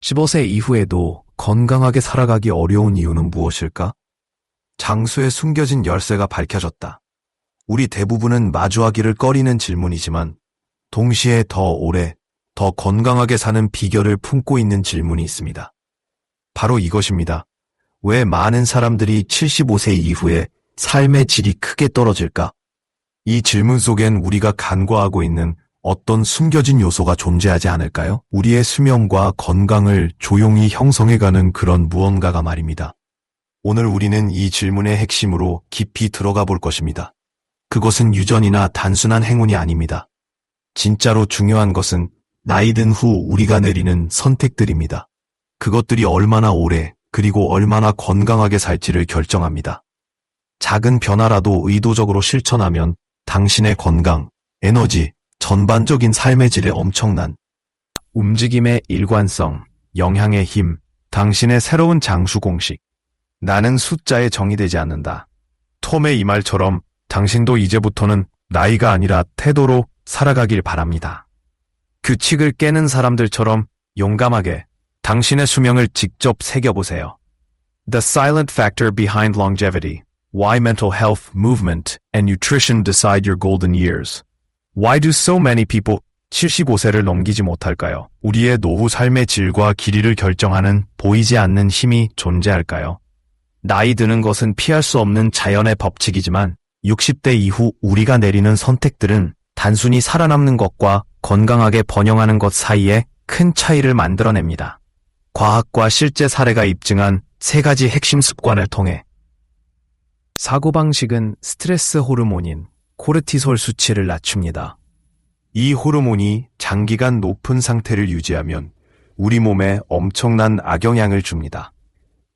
15세 이후에도 건강하게 살아가기 어려운 이유는 무엇일까? 장수에 숨겨진 열쇠가 밝혀졌다. 우리 대부분은 마주하기를 꺼리는 질문이지만 동시에 더 오래, 더 건강하게 사는 비결을 품고 있는 질문이 있습니다. 바로 이것입니다. 왜 많은 사람들이 75세 이후에 삶의 질이 크게 떨어질까? 이 질문 속엔 우리가 간과하고 있는 어떤 숨겨진 요소가 존재하지 않을까요? 우리의 수명과 건강을 조용히 형성해가는 그런 무언가가 말입니다. 오늘 우리는 이 질문의 핵심으로 깊이 들어가 볼 것입니다. 그것은 유전이나 단순한 행운이 아닙니다. 진짜로 중요한 것은 나이 든 후 우리가 내리는 선택들입니다. 그것들이 얼마나 오래 그리고 얼마나 건강하게 살지를 결정합니다. 작은 변화라도 의도적으로 실천하면 당신의 건강, 에너지, 전반적인 삶의 질에 엄청난 움직임의 일관성, 영향의 힘, 당신의 새로운 장수 공식. 나는 숫자에 정의되지 않는다. 톰의 이 말처럼 당신도 이제부터는 나이가 아니라 태도로 살아가길 바랍니다. 규칙을 깨는 사람들처럼 용감하게 당신의 수명을 직접 새겨보세요. The silent factor behind longevity. Why mental health, movement, and nutrition decide your golden years. Why do so many people 75세를 넘기지 못할까요? 우리의 노후 삶의 질과 길이를 결정하는 보이지 않는 힘이 존재할까요? 나이 드는 것은 피할 수 없는 자연의 법칙이지만 60대 이후 우리가 내리는 선택들은 단순히 살아남는 것과 건강하게 번영하는 것 사이에 큰 차이를 만들어냅니다. 과학과 실제 사례가 입증한 3가지 핵심 습관을 통해 사고방식은 스트레스 호르몬인 코르티솔 수치를 낮춥니다. 이 호르몬이 장기간 높은 상태를 유지하면 우리 몸에 엄청난 악영향을 줍니다.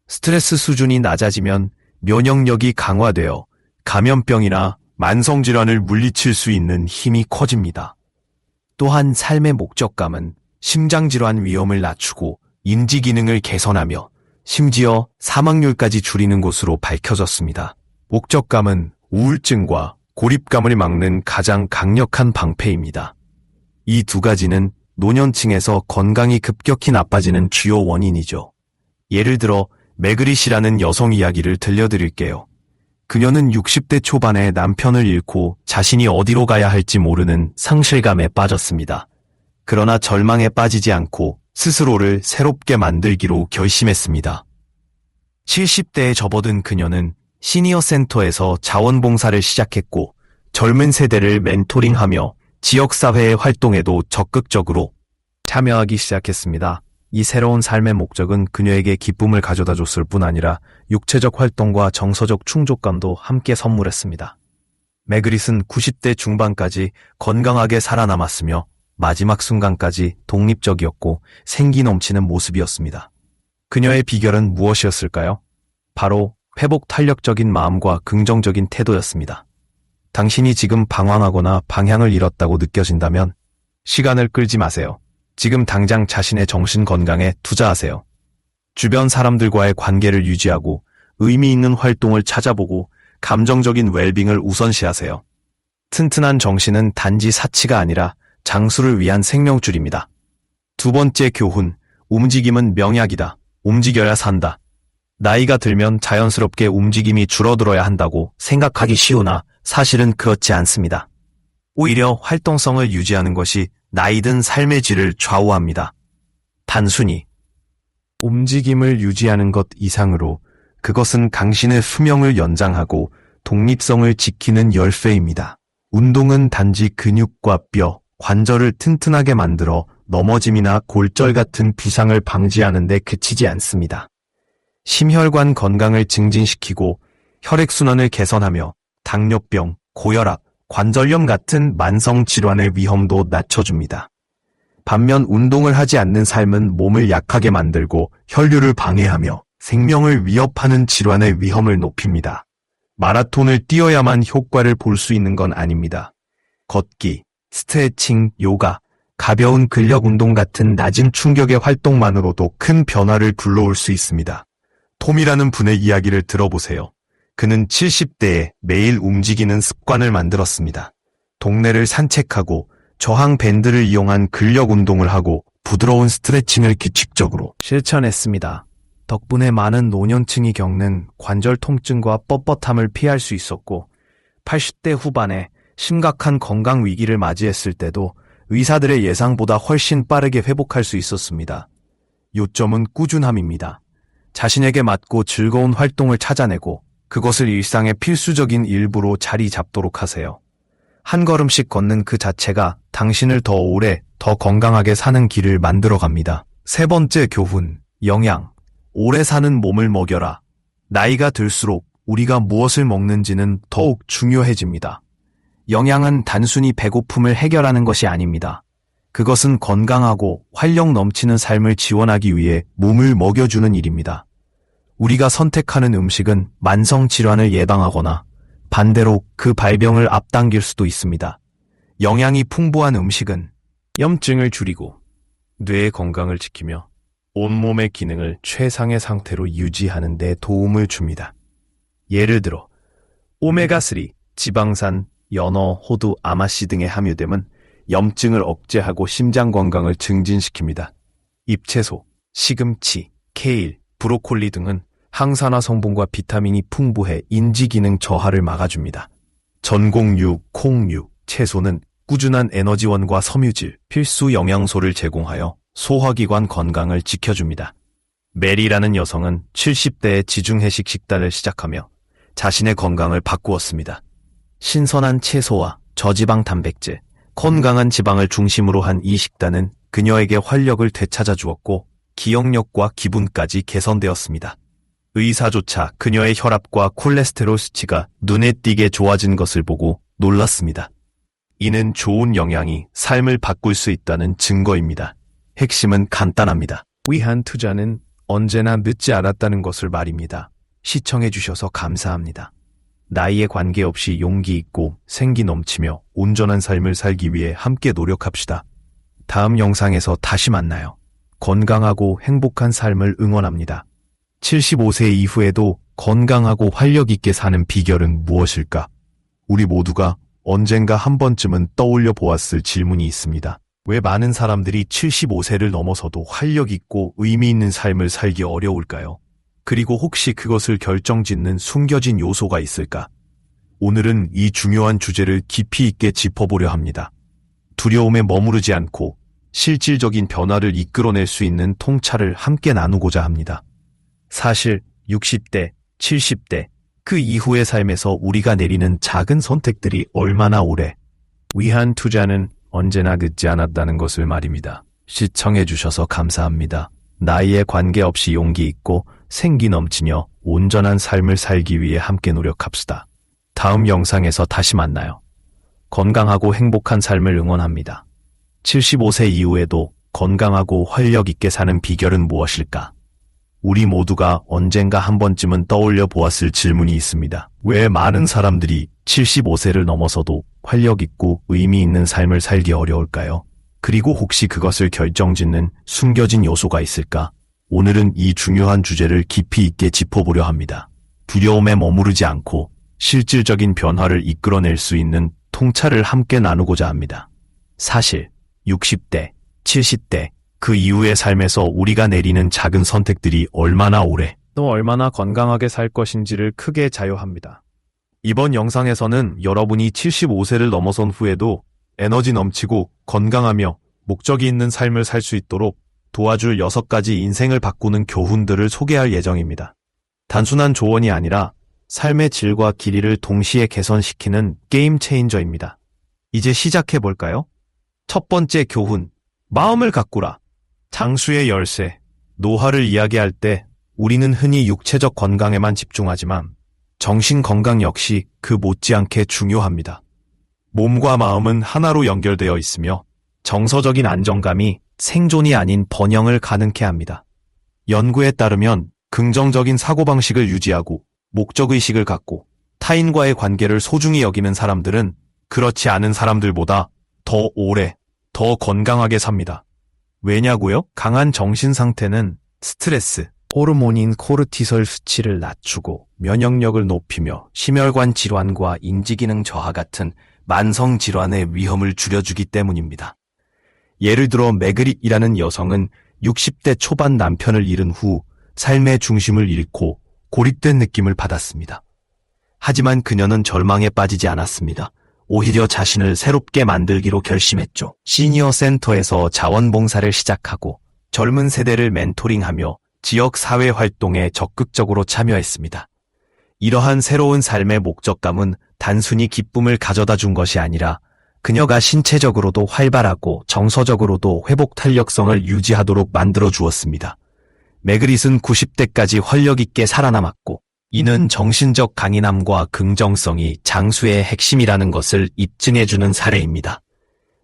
스트레스 수준이 낮아지면 면역력이 강화되어 감염병이나 만성질환을 물리칠 수 있는 힘이 커집니다. 또한 삶의 목적감은 심장질환 위험을 낮추고 인지 기능을 개선하며 심지어 사망률까지 줄이는 것으로 밝혀졌습니다. 목적감은 우울증과 고립감을 막는 가장 강력한 방패입니다. 이 2가지는 노년층에서 건강이 급격히 나빠지는 주요 원인이죠. 예를 들어 매그릿이라는 여성 이야기를 들려드릴게요. 그녀는 60대 초반에 남편을 잃고 자신이 어디로 가야 할지 모르는 상실감에 빠졌습니다. 그러나 절망에 빠지지 않고 스스로를 새롭게 만들기로 결심했습니다. 70대에 접어든 그녀는 시니어 센터에서 자원봉사를 시작했고 젊은 세대를 멘토링하며 지역사회의 활동에도 적극적으로 참여하기 시작했습니다. 이 새로운 삶의 목적은 그녀에게 기쁨을 가져다 줬을 뿐 아니라 육체적 활동과 정서적 충족감도 함께 선물했습니다. 매그릿은 90대 중반까지 건강하게 살아남았으며 마지막 순간까지 독립적이었고 생기 넘치는 모습이었습니다. 그녀의 비결은 무엇이었을까요? 바로 회복 탄력적인 마음과 긍정적인 태도였습니다. 당신이 지금 방황하거나 방향을 잃었다고 느껴진다면 시간을 끌지 마세요. 지금 당장 자신의 정신 건강에 투자하세요. 주변 사람들과의 관계를 유지하고 의미 있는 활동을 찾아보고 감정적인 웰빙을 우선시하세요. 튼튼한 정신은 단지 사치가 아니라 장수를 위한 생명줄입니다. 2번째 교훈, 움직임은 명약이다. 움직여야 산다. 나이가 들면 자연스럽게 움직임이 줄어들어야 한다고 생각하기 쉬우나 사실은 그렇지 않습니다. 오히려 활동성을 유지하는 것이 나이 든 삶의 질을 좌우합니다. 단순히 움직임을 유지하는 것 이상으로 그것은 당신의 수명을 연장하고 독립성을 지키는 열쇠입니다. 운동은 단지 근육과 뼈, 관절을 튼튼하게 만들어 넘어짐이나 골절 같은 부상을 방지하는 데 그치지 않습니다. 심혈관 건강을 증진시키고 혈액순환을 개선하며 당뇨병, 고혈압, 관절염 같은 만성 질환의 위험도 낮춰줍니다. 반면 운동을 하지 않는 삶은 몸을 약하게 만들고 혈류를 방해하며 생명을 위협하는 질환의 위험을 높입니다. 마라톤을 뛰어야만 효과를 볼 수 있는 건 아닙니다. 걷기, 스트레칭, 요가, 가벼운 근력 운동 같은 낮은 충격의 활동만으로도 큰 변화를 불러올 수 있습니다. 톰이라는 분의 이야기를 들어보세요. 그는 70대에 매일 움직이는 습관을 만들었습니다. 동네를 산책하고 저항 밴드를 이용한 근력 운동을 하고 부드러운 스트레칭을 규칙적으로 실천했습니다. 덕분에 많은 노년층이 겪는 관절 통증과 뻣뻣함을 피할 수 있었고 80대 후반에 심각한 건강 위기를 맞이했을 때도 의사들의 예상보다 훨씬 빠르게 회복할 수 있었습니다. 요점은 꾸준함입니다. 자신에게 맞고 즐거운 활동을 찾아내고 그것을 일상의 필수적인 일부로 자리 잡도록 하세요. 한 걸음씩 걷는 그 자체가 당신을 더 오래, 더 건강하게 사는 길을 만들어 갑니다. 세 번째 교훈, 영양. 오래 사는 몸을 먹여라. 나이가 들수록 우리가 무엇을 먹는지는 더욱 중요해집니다. 영양은 단순히 배고픔을 해결하는 것이 아닙니다. 그것은 건강하고 활력 넘치는 삶을 지원하기 위해 몸을 먹여주는 일입니다. 우리가 선택하는 음식은 만성 질환을 예방하거나 반대로 그 발병을 앞당길 수도 있습니다. 영양이 풍부한 음식은 염증을 줄이고 뇌의 건강을 지키며 온몸의 기능을 최상의 상태로 유지하는 데 도움을 줍니다. 예를 들어 오메가3, 지방산, 연어, 호두, 아마씨 등의 함유됨은 염증을 억제하고 심장 건강을 증진시킵니다. 잎채소, 시금치, 케일, 브로콜리 등은 항산화 성분과 비타민이 풍부해 인지기능 저하를 막아줍니다. 전곡류, 콩류, 채소는 꾸준한 에너지원과 섬유질, 필수 영양소를 제공하여 소화기관 건강을 지켜줍니다. 메리라는 여성은 70대에 지중해식 식단을 시작하며 자신의 건강을 바꾸었습니다. 신선한 채소와 저지방 단백질, 건강한 지방을 중심으로 한 이 식단은 그녀에게 활력을 되찾아 주었고 기억력과 기분까지 개선되었습니다. 의사조차 그녀의 혈압과 콜레스테롤 수치가 눈에 띄게 좋아진 것을 보고 놀랐습니다. 이는 좋은 영양이 삶을 바꿀 수 있다는 증거입니다. 핵심은 간단합니다. 위한 투자는 언제나 늦지 않았다는 것을 말입니다. 시청해주셔서 감사합니다. 나이에 관계없이 용기 있고 생기 넘치며 온전한 삶을 살기 위해 함께 노력합시다. 다음 영상에서 다시 만나요. 건강하고 행복한 삶을 응원합니다. 75세 이후에도 건강하고 활력 있게 사는 비결은 무엇일까? 우리 모두가 언젠가 한 번쯤은 떠올려 보았을 질문이 있습니다. 왜 많은 사람들이 75세를 넘어서도 활력 있고 의미 있는 삶을 살기 어려울까요? 그리고 혹시 그것을 결정짓는 숨겨진 요소가 있을까? 오늘은 이 중요한 주제를 깊이 있게 짚어보려 합니다. 두려움에 머무르지 않고 실질적인 변화를 이끌어낼 수 있는 통찰을 함께 나누고자 합니다. 사실 60대, 70대, 그 이후의 삶에서 우리가 내리는 작은 선택들이 얼마나 오래 위한 투자는 언제나 늦지 않았다는 것을 말입니다. 시청해주셔서 감사합니다. 나이에 관계없이 용기 있고 생기 넘치며 온전한 삶을 살기 위해 함께 노력합시다. 다음 영상에서 다시 만나요. 건강하고 행복한 삶을 응원합니다. 75세 이후에도 건강하고 활력 있게 사는 비결은 무엇일까? 우리 모두가 언젠가 한 번쯤은 떠올려 보았을 질문이 있습니다. 왜 많은 사람들이 75세를 넘어서도 활력 있고 의미 있는 삶을 살기 어려울까요? 그리고 혹시 그것을 결정짓는 숨겨진 요소가 있을까? 오늘은 이 중요한 주제를 깊이 있게 짚어보려 합니다. 두려움에 머무르지 않고 실질적인 변화를 이끌어낼 수 있는 통찰을 함께 나누고자 합니다. 사실 60대, 70대, 그 이후의 삶에서 우리가 내리는 작은 선택들이 얼마나 오래 또 얼마나 건강하게 살 것인지를 크게 좌우합니다. 이번 영상에서는 여러분이 75세를 넘어선 후에도 에너지 넘치고 건강하며 목적이 있는 삶을 살 수 있도록 도와줄 6가지 인생을 바꾸는 교훈들을 소개할 예정입니다. 단순한 조언이 아니라 삶의 질과 길이를 동시에 개선시키는 게임 체인저입니다. 이제 시작해볼까요? 첫 번째 교훈, 마음을 가꾸라. 장수의 열쇠. 노화를 이야기할 때 우리는 흔히 육체적 건강에만 집중하지만 정신 건강 역시 그 못지않게 중요합니다. 몸과 마음은 하나로 연결되어 있으며 정서적인 안정감이 생존이 아닌 번영을 가능케 합니다. 연구에 따르면 긍정적인 사고방식을 유지하고 목적의식을 갖고 타인과의 관계를 소중히 여기는 사람들은 그렇지 않은 사람들보다 더 오래, 더 건강하게 삽니다. 왜냐고요? 강한 정신 상태는 스트레스, 호르몬인 코르티솔 수치를 낮추고 면역력을 높이며 심혈관 질환과 인지기능 저하 같은 만성 질환의 위험을 줄여주기 때문입니다. 예를 들어 매그릿이라는 여성은 60대 초반 남편을 잃은 후 삶의 중심을 잃고 고립된 느낌을 받았습니다. 하지만 그녀는 절망에 빠지지 않았습니다. 오히려 자신을 새롭게 만들기로 결심했죠. 시니어 센터에서 자원봉사를 시작하고 젊은 세대를 멘토링하며 지역 사회 활동에 적극적으로 참여했습니다. 이러한 새로운 삶의 목적감은 단순히 기쁨을 가져다 준 것이 아니라 그녀가 신체적으로도 활발하고 정서적으로도 회복 탄력성을 유지하도록 만들어 주었습니다. 매그릿은 90대까지 활력 있게 살아남았고, 이는 정신적 강인함과 긍정성이 장수의 핵심이라는 것을 입증해주는 사례입니다.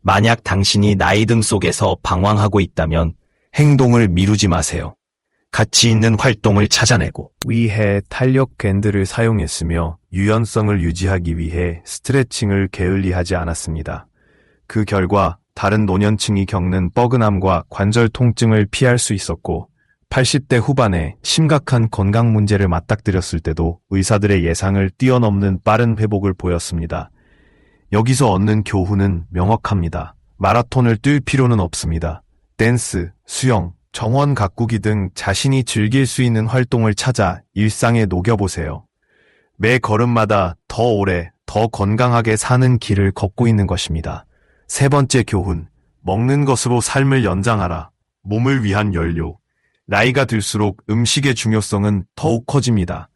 만약 당신이 나이등 속에서 방황하고 있다면 행동을 미루지 마세요. 가치 있는 활동을 찾아내고 위해 탄력 밴드를 사용했으며 유연성을 유지하기 위해 스트레칭을 게을리하지 않았습니다. 그 결과 다른 노년층이 겪는 뻐근함과 관절 통증을 피할 수 있었고 80대 후반에 심각한 건강 문제를 맞닥뜨렸을 때도 의사들의 예상을 뛰어넘는 빠른 회복을 보였습니다. 여기서 얻는 교훈은 명확합니다. 마라톤을 뛸 필요는 없습니다. 댄스, 수영, 정원 가꾸기 등 자신이 즐길 수 있는 활동을 찾아 일상에 녹여보세요. 매 걸음마다 더 오래, 더 건강하게 사는 길을 걷고 있는 것입니다. 세 번째 교훈, 먹는 것으로 삶을 연장하라. 몸을 위한 연료. 나이가 들수록 음식의 중요성은 더욱 커집니다.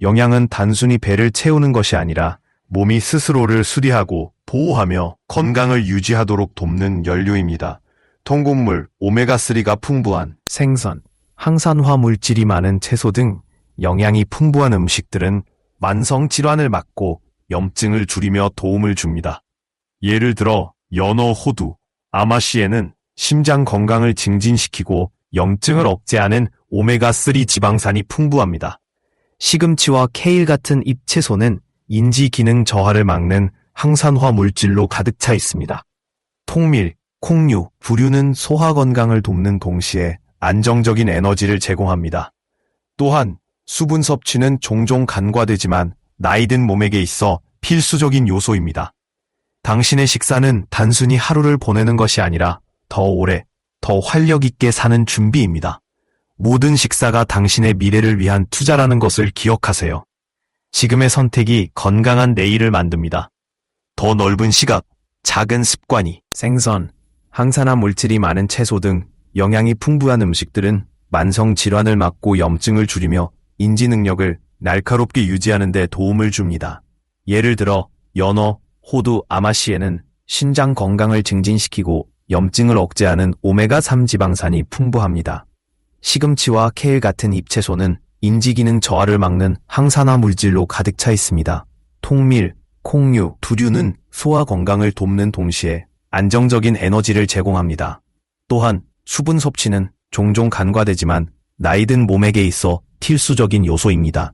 영양은 단순히 배를 채우는 것이 아니라 몸이 스스로를 수리하고 보호하며 건강을 유지하도록 돕는 연료입니다. 통곡물, 오메가3가 풍부한 생선, 항산화 물질이 많은 채소 등 영양이 풍부한 음식들은 만성 질환을 막고 염증을 줄이며 도움을 줍니다. 예를 들어 연어, 호두, 아마씨에는 심장 건강을 증진시키고 염증을 억제하는 오메가3 지방산이 풍부합니다. 시금치와 케일 같은 잎채소는 인지 기능 저하를 막는 항산화 물질로 가득 차 있습니다. 통밀, 콩류, 부류는 소화 건강을 돕는 동시에 안정적인 에너지를 제공합니다. 또한 수분 섭취는 종종 간과되지만 나이든 몸에게 있어 필수적인 요소입니다. 당신의 식사는 단순히 하루를 보내는 것이 아니라 더 오래, 더 활력 있게 사는 준비입니다. 모든 식사가 당신의 미래를 위한 투자라는 것을 기억하세요. 지금의 선택이 건강한 내일을 만듭니다. 더 넓은 시각, 작은 습관이 생선, 항산화 물질이 많은 채소 등 영양이 풍부한 음식들은 만성 질환을 막고 염증을 줄이며 인지 능력을 날카롭게 유지하는 데 도움을 줍니다. 예를 들어 연어, 호두, 아마씨에는 신장 건강을 증진시키고 염증을 억제하는 오메가3 지방산이 풍부합니다. 시금치와 케일 같은 잎채소는 인지 기능 저하를 막는 항산화 물질로 가득 차 있습니다. 통밀, 콩류, 두류는 소화 건강을 돕는 동시에 안정적인 에너지를 제공합니다. 또한 수분 섭취는 종종 간과되지만 나이든 몸에게 있어 필수적인 요소입니다.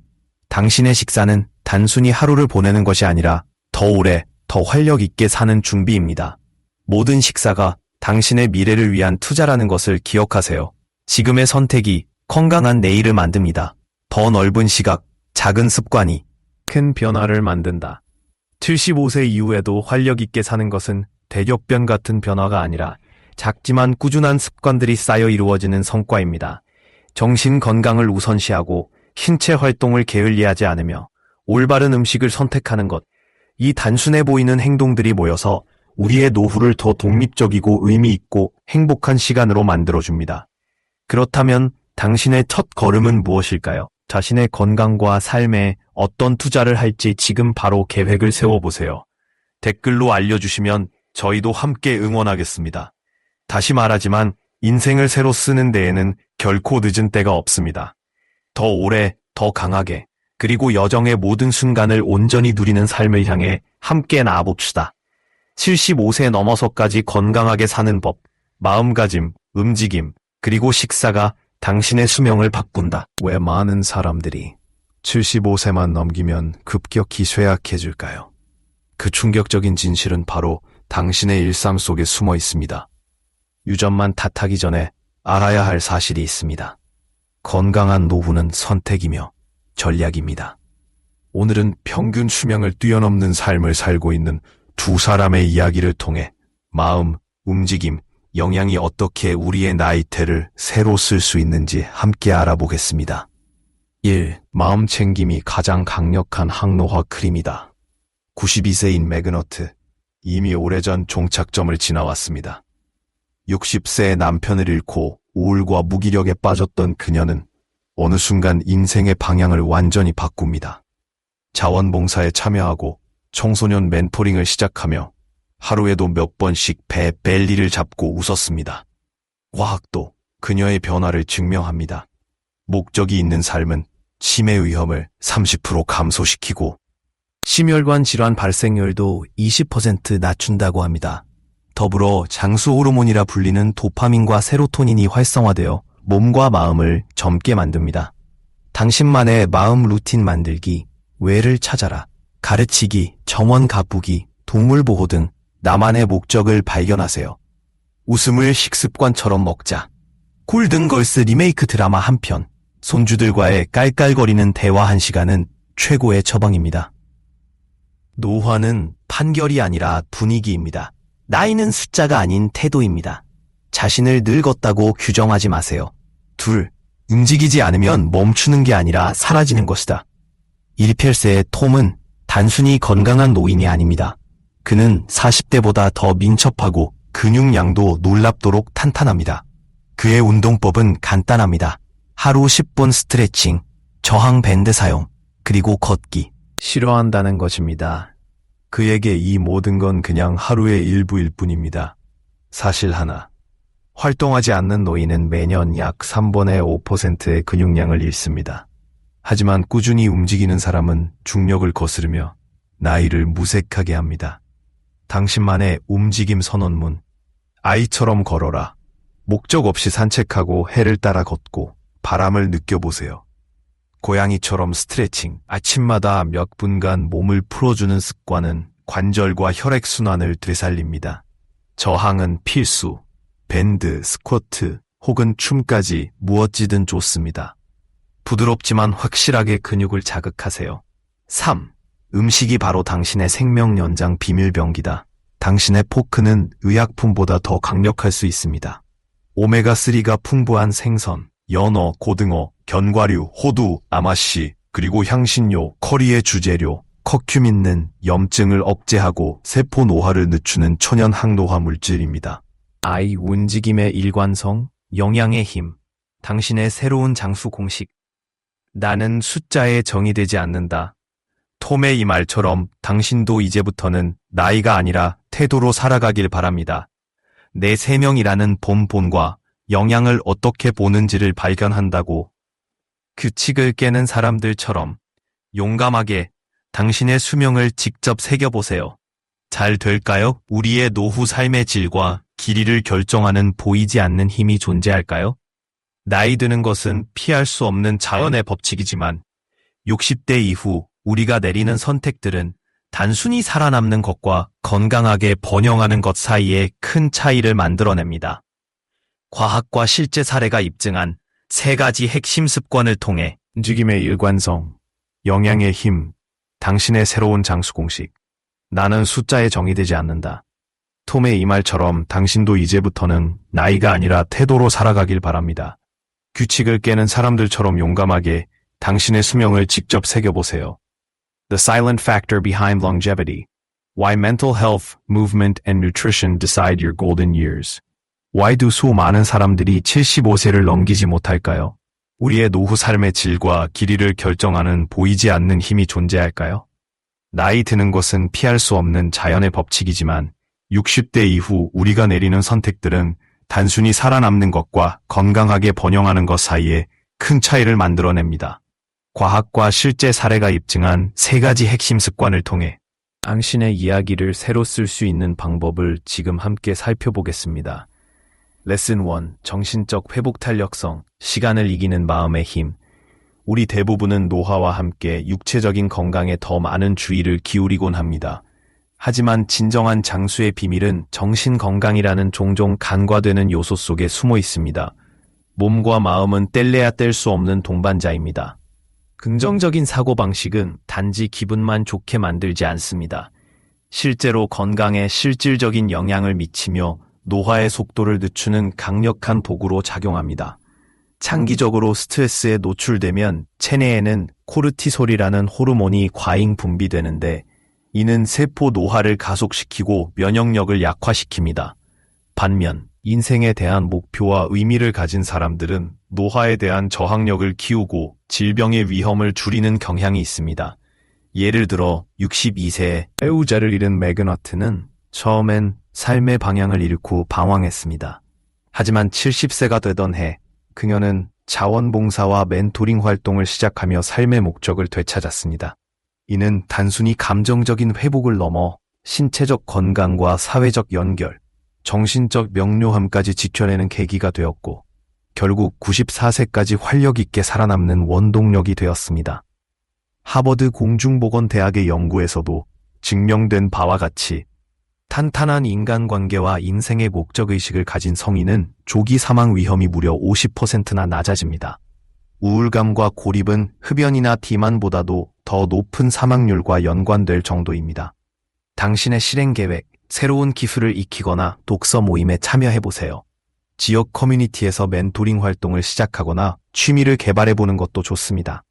당신의 식사는 단순히 하루를 보내는 것이 아니라 더 오래, 더 활력 있게 사는 준비입니다. 모든 식사가 당신의 미래를 위한 투자라는 것을 기억하세요. 지금의 선택이 건강한 내일을 만듭니다. 더 넓은 시각, 작은 습관이 큰 변화를 만든다. 75세 이후에도 활력 있게 사는 것은 대격변 같은 변화가 아니라 작지만 꾸준한 습관들이 쌓여 이루어지는 성과입니다. 정신 건강을 우선시하고 신체 활동을 게을리하지 않으며 올바른 음식을 선택하는 것, 이 단순해 보이는 행동들이 모여서 우리의 노후를 더 독립적이고 의미 있고 행복한 시간으로 만들어줍니다. 그렇다면 당신의 첫 걸음은 무엇일까요? 자신의 건강과 삶에 어떤 투자를 할지 지금 바로 계획을 세워보세요. 댓글로 알려주시면 저희도 함께 응원하겠습니다. 다시 말하지만 인생을 새로 쓰는 데에는 결코 늦은 때가 없습니다. 더 오래, 더 강하게, 그리고 여정의 모든 순간을 온전히 누리는 삶을 향해 함께 나아봅시다. 75세 넘어서까지 건강하게 사는 법, 마음가짐, 움직임, 그리고 식사가 당신의 수명을 바꾼다. 왜 많은 사람들이 75세만 넘기면 급격히 쇠약해질까요? 그 충격적인 진실은 바로 당신의 일상 속에 숨어 있습니다. 유전만 탓하기 전에 알아야 할 사실이 있습니다. 건강한 노후는 선택이며 전략입니다. 오늘은 평균 수명을 뛰어넘는 삶을 살고 있는 두 사람의 이야기를 통해 마음, 움직임, 영양이 어떻게 우리의 나이테를 새로 쓸 수 있는지 함께 알아보겠습니다. 1. 마음 챙김이 가장 강력한 항노화 크림이다. 92세인 매그너트, 이미 오래전 종착점을 지나왔습니다. 60세의 남편을 잃고 우울과 무기력에 빠졌던 그녀는 어느 순간 인생의 방향을 완전히 바꿉니다. 자원봉사에 참여하고 청소년 멘토링을 시작하며 하루에도 몇 번씩 배 벨리를 잡고 웃었습니다. 과학도 그녀의 변화를 증명합니다. 목적이 있는 삶은 치매 위험을 30% 감소시키고 심혈관 질환 발생률도 20% 낮춘다고 합니다. 더불어 장수 호르몬이라 불리는 도파민과 세로토닌이 활성화되어 몸과 마음을 젊게 만듭니다. 당신만의 마음 루틴 만들기, 왜를 찾아라, 가르치기, 정원 가꾸기, 동물 보호 등 나만의 목적을 발견하세요. 웃음을 식습관처럼 먹자. 골든걸스 리메이크 드라마 한 편, 손주들과의 깔깔거리는 대화 1시간은 최고의 처방입니다. 노화는 판결이 아니라 분위기입니다. 나이는 숫자가 아닌 태도입니다. 자신을 늙었다고 규정하지 마세요. 2. 움직이지 않으면 멈추는 게 아니라 사라지는 것이다. 1필세의 톰은 단순히 건강한 노인이 아닙니다. 그는 40대보다 더 민첩하고 근육량도 놀랍도록 탄탄합니다. 그의 운동법은 간단합니다. 하루 10분 스트레칭, 저항 밴드 사용, 그리고 걷기. 싫어한다는 것입니다. 그에게 이 모든 건 그냥 하루의 일부일 뿐입니다. 사실 하나, 활동하지 않는 노인은 매년 약 3분의 5%의 근육량을 잃습니다. 하지만 꾸준히 움직이는 사람은 중력을 거스르며 나이를 무색하게 합니다. 당신만의 움직임 선언문. 아이처럼 걸어라. 목적 없이 산책하고 해를 따라 걷고 바람을 느껴보세요. 고양이처럼 스트레칭. 아침마다 몇 분간 몸을 풀어주는 습관은 관절과 혈액순환을 되살립니다. 저항은 필수. 밴드, 스쿼트 혹은 춤까지 무엇이든 좋습니다. 부드럽지만 확실하게 근육을 자극하세요. 3. 음식이 바로 당신의 생명 연장 비밀병기다. 당신의 포크는 의약품보다 더 강력할 수 있습니다. 오메가3가 풍부한 생선, 연어, 고등어, 견과류, 호두, 아마씨, 그리고 향신료, 커리의 주재료, 커큐민은 염증을 억제하고 세포 노화를 늦추는 천연 항노화 물질입니다. I. 움직임의 일관성, 영양의 힘. 당신의 새로운 장수 공식. 나는 숫자에 정의되지 않는다. 톰의 이 말처럼 당신도 이제부터는 나이가 아니라 태도로 살아가길 바랍니다. 내 생명이라는 본본과 영양을 어떻게 보는지를 발견한다고. 규칙을 깨는 사람들처럼 용감하게 당신의 수명을 직접 새겨보세요. 잘 될까요? 우리의 노후 삶의 질과 길이를 결정하는 보이지 않는 힘이 존재할까요? 나이 드는 것은 피할 수 없는 자연의 법칙이지만 60대 이후 우리가 내리는 선택들은 단순히 살아남는 것과 건강하게 번영하는 것 사이에 큰 차이를 만들어냅니다. 과학과 실제 사례가 입증한 3가지 핵심 습관을 통해 움직임의 일관성, 영양의 힘, 당신의 새로운 장수 공식. 나는 숫자에 정의되지 않는다. 톰의 이 말처럼 당신도 이제부터는 나이가 아니라 태도로 살아가길 바랍니다. 규칙을 깨는 사람들처럼 용감하게 당신의 수명을 직접 새겨보세요. The silent factor behind longevity. Why mental health, movement, and nutrition decide your golden years. Why 수 많은 사람들이 75세를 넘기지 못할까요? 우리의 노후 삶의 질과 길이를 결정하는 보이지 않는 힘이 존재할까요? 나이 드는 것은 피할 수 없는 자연의 법칙이지만 60대 이후 우리가 내리는 선택들은 단순히 살아남는 것과 건강하게 번영하는 것 사이에 큰 차이를 만들어냅니다. 과학과 실제 사례가 입증한 3가지 핵심 습관을 통해 당신의 이야기를 새로 쓸 수 있는 방법을 지금 함께 살펴보겠습니다. 레슨 1. 정신적 회복 탄력성, 시간을 이기는 마음의 힘. 우리 대부분은 노화와 함께 육체적인 건강에 더 많은 주의를 기울이곤 합니다. 하지만 진정한 장수의 비밀은 정신 건강이라는 종종 간과되는 요소 속에 숨어 있습니다. 몸과 마음은 뗄래야 뗄 수 없는 동반자입니다. 긍정적인 사고방식은 단지 기분만 좋게 만들지 않습니다. 실제로 건강에 실질적인 영향을 미치며 노화의 속도를 늦추는 강력한 도구로 작용합니다. 장기적으로 스트레스에 노출되면 체내에는 코르티솔이라는 호르몬이 과잉 분비되는데 이는 세포 노화를 가속시키고 면역력을 약화시킵니다. 반면 인생에 대한 목표와 의미를 가진 사람들은 노화에 대한 저항력을 키우고 질병의 위험을 줄이는 경향이 있습니다. 예를 들어 62세에 배우자를 잃은 매그너트는 처음엔 삶의 방향을 잃고 방황했습니다. 하지만 70세가 되던 해 그녀는 자원봉사와 멘토링 활동을 시작하며 삶의 목적을 되찾았습니다. 이는 단순히 감정적인 회복을 넘어 신체적 건강과 사회적 연결, 정신적 명료함까지 지켜내는 계기가 되었고 결국 94세까지 활력 있게 살아남는 원동력이 되었습니다. 하버드 공중보건대학의 연구에서도 증명된 바와 같이 탄탄한 인간관계와 인생의 목적의식을 가진 성인은 조기 사망 위험이 무려 50%나 낮아집니다. 우울감과 고립은 흡연이나 비만보다도 더 높은 사망률과 연관될 정도입니다. 당신의 실행계획, 새로운 기술을 익히거나 독서 모임에 참여해보세요. 지역 커뮤니티에서 멘토링 활동을 시작하거나 취미를 개발해보는 것도 좋습니다.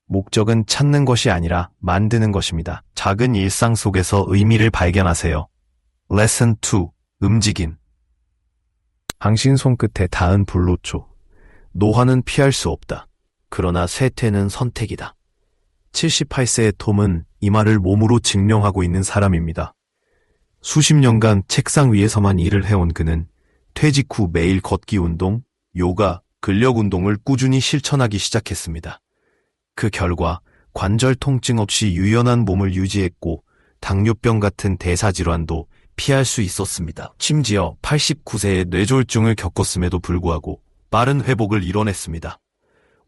목적은 찾는 것이 아니라 만드는 것입니다. 작은 일상 속에서 의미를 발견하세요. 레슨 2. 움직임. 당신 손끝에 닿은 불로초. 노화는 피할 수 없다. 그러나 쇠퇴는 선택이다. 78세의 톰은 이 말을 몸으로 증명하고 있는 사람입니다. 수십 년간 책상 위에서만 일을 해온 그는 퇴직 후 매일 걷기 운동, 요가, 근력 운동을 꾸준히 실천하기 시작했습니다. 그 결과 관절 통증 없이 유연한 몸을 유지했고 당뇨병 같은 대사질환도 피할 수 있었습니다. 심지어 89세에 뇌졸중을 겪었음에도 불구하고 빠른 회복을 이뤄냈습니다.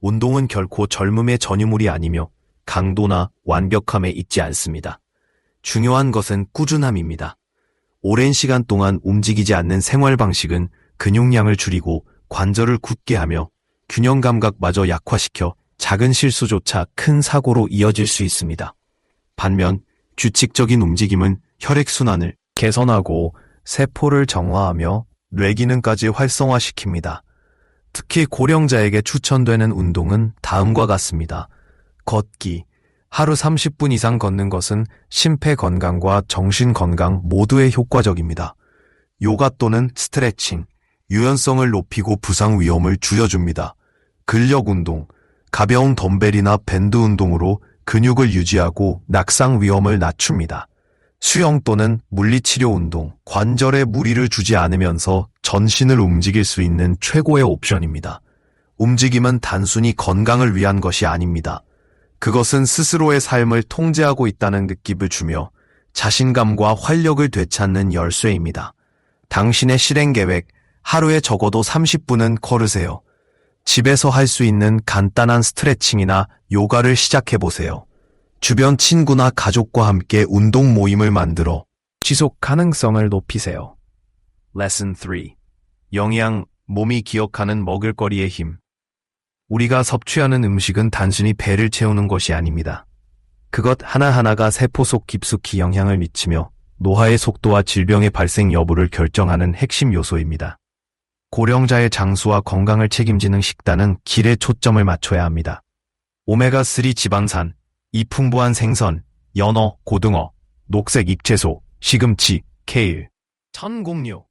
운동은 결코 젊음의 전유물이 아니며 강도나 완벽함에 있지 않습니다. 중요한 것은 꾸준함입니다. 오랜 시간 동안 움직이지 않는 생활 방식은 근육량을 줄이고 관절을 굳게 하며 균형 감각마저 약화시켜 작은 실수조차 큰 사고로 이어질 수 있습니다. 반면 규칙적인 움직임은 혈액순환을 개선하고 세포를 정화하며 뇌기능까지 활성화시킵니다. 특히 고령자에게 추천되는 운동은 다음과 같습니다. 걷기. 하루 30분 이상 걷는 것은 심폐 건강과 정신 건강 모두에 효과적입니다. 요가 또는 스트레칭. 유연성을 높이고 부상 위험을 줄여줍니다. 근력 운동. 가벼운 덤벨이나 밴드 운동으로 근육을 유지하고 낙상 위험을 낮춥니다. 수영 또는 물리치료 운동, 관절에 무리를 주지 않으면서 전신을 움직일 수 있는 최고의 옵션입니다. 움직임은 단순히 건강을 위한 것이 아닙니다. 그것은 스스로의 삶을 통제하고 있다는 느낌을 주며 자신감과 활력을 되찾는 열쇠입니다. 당신의 실행계획, 하루에 적어도 30분은 걸으세요. 집에서 할 수 있는 간단한 스트레칭이나 요가를 시작해보세요. 주변 친구나 가족과 함께 운동 모임을 만들어 지속 가능성을 높이세요. 레슨 3. 영양, 몸이 기억하는 먹을거리의 힘. 우리가 섭취하는 음식은 단순히 배를 채우는 것이 아닙니다. 그것 하나하나가 세포 속 깊숙이 영향을 미치며 노화의 속도와 질병의 발생 여부를 결정하는 핵심 요소입니다. 고령자의 장수와 건강을 책임지는 식단은 질에 초점을 맞춰야 합니다. 오메가3 지방산, 이 풍부한 생선, 연어, 고등어, 녹색 잎채소, 시금치, 케일, 천공류,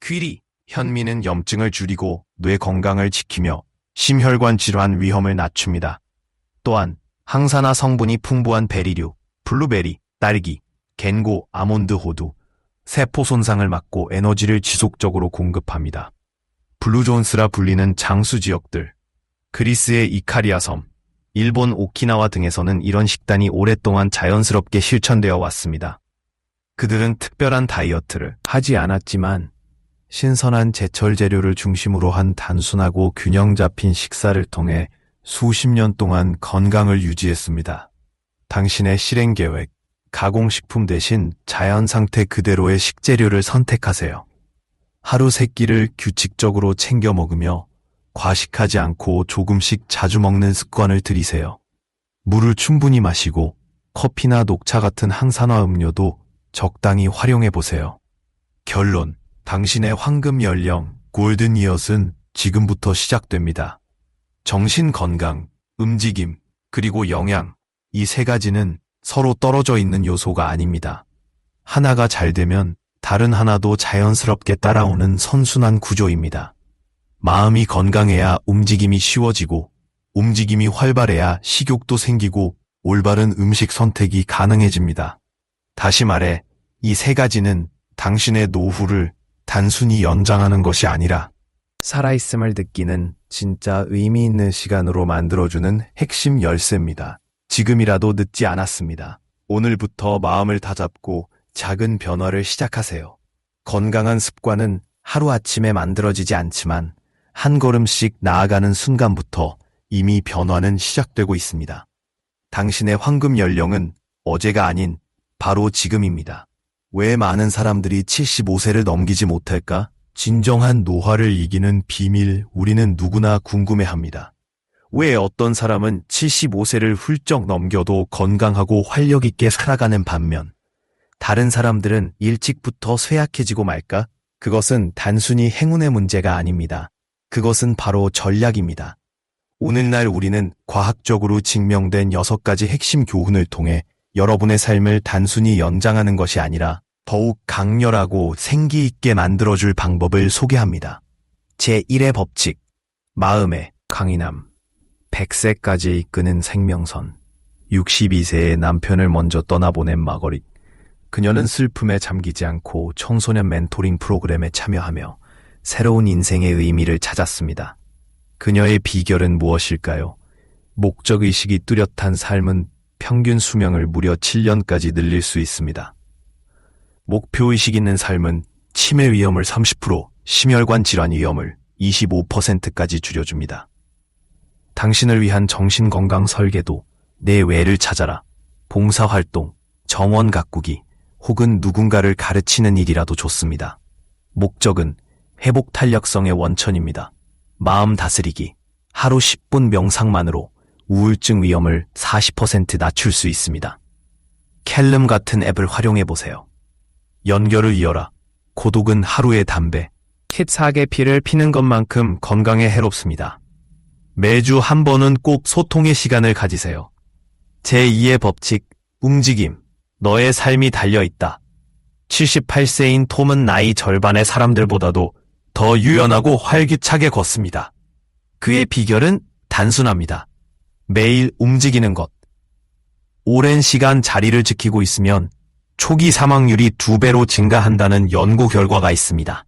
귀리, 현미는 염증을 줄이고 뇌 건강을 지키며 심혈관 질환 위험을 낮춥니다. 또한 항산화 성분이 풍부한 베리류, 블루베리, 딸기, 겐고, 아몬드 호두, 세포 손상을 막고 에너지를 지속적으로 공급합니다. 블루존스라 불리는 장수 지역들, 그리스의 이카리아 섬, 일본 오키나와 등에서는 이런 식단이 오랫동안 자연스럽게 실천되어 왔습니다. 그들은 특별한 다이어트를 하지 않았지만 신선한 제철 재료를 중심으로 한 단순하고 균형 잡힌 식사를 통해 수십 년 동안 건강을 유지했습니다. 당신의 실행 계획, 가공식품 대신 자연 상태 그대로의 식재료를 선택하세요. 하루 3끼를 규칙적으로 챙겨 먹으며 과식하지 않고 조금씩 자주 먹는 습관을 들이세요. 물을 충분히 마시고 커피나 녹차 같은 항산화 음료도 적당히 활용해 보세요. 결론, 당신의 황금 연령, 골든 이엇은 지금부터 시작됩니다. 정신 건강, 움직임, 그리고 영양, 이 세 가지는 서로 떨어져 있는 요소가 아닙니다. 하나가 잘 되면 다른 하나도 자연스럽게 따라오는 선순환 구조입니다. 마음이 건강해야 움직임이 쉬워지고, 움직임이 활발해야 식욕도 생기고, 올바른 음식 선택이 가능해집니다. 다시 말해, 이 세 가지는 당신의 노후를 단순히 연장하는 것이 아니라 살아있음을 느끼는 진짜 의미 있는 시간으로 만들어주는 핵심 열쇠입니다. 지금이라도 늦지 않았습니다. 오늘부터 마음을 다잡고 작은 변화를 시작하세요. 건강한 습관은 하루아침에 만들어지지 않지만 한 걸음씩 나아가는 순간부터 이미 변화는 시작되고 있습니다. 당신의 황금 연령은 어제가 아닌 바로 지금입니다. 왜 많은 사람들이 75세를 넘기지 못할까? 진정한 노화를 이기는 비밀, 우리는 누구나 궁금해합니다. 왜 어떤 사람은 75세를 훌쩍 넘겨도 건강하고 활력 있게 살아가는 반면 다른 사람들은 일찍부터 쇠약해지고 말까? 그것은 단순히 행운의 문제가 아닙니다. 그것은 바로 전략입니다. 오늘날 우리는 과학적으로 증명된 6가지 핵심 교훈을 통해 여러분의 삶을 단순히 연장하는 것이 아니라 더욱 강렬하고 생기 있게 만들어줄 방법을 소개합니다. 제1의 법칙, 마음의 강인함. 100세까지 이끄는 생명선. 62세의 남편을 먼저 떠나보낸 마거릿. 그녀는 슬픔에 잠기지 않고 청소년 멘토링 프로그램에 참여하며 새로운 인생의 의미를 찾았습니다. 그녀의 비결은 무엇일까요? 목적의식이 뚜렷한 삶은 평균 수명을 무려 7년까지 늘릴 수 있습니다. 목표의식 있는 삶은 치매 위험을 30%, 심혈관 질환 위험을 25%까지 줄여줍니다. 당신을 위한 정신건강 설계도, 내 외를 찾아라, 봉사활동, 정원 가꾸기, 혹은 누군가를 가르치는 일이라도 좋습니다. 목적은 회복 탄력성의 원천입니다. 마음 다스리기, 하루 10분 명상만으로 우울증 위험을 40% 낮출 수 있습니다. 캘름 같은 앱을 활용해보세요. 연결을 이어라. 고독은 하루의 담배. 킷사계 피를 피는 것만큼 건강에 해롭습니다. 매주 한 번은 꼭 소통의 시간을 가지세요. 제2의 법칙, 움직임. 너의 삶이 달려있다. 78세인 톰은 나이 절반의 사람들보다도 더 유연하고 활기차게 걷습니다. 그의 비결은 단순합니다. 매일 움직이는 것. 오랜 시간 자리를 지키고 있으면 초기 사망률이 2배로 증가한다는 연구 결과가 있습니다.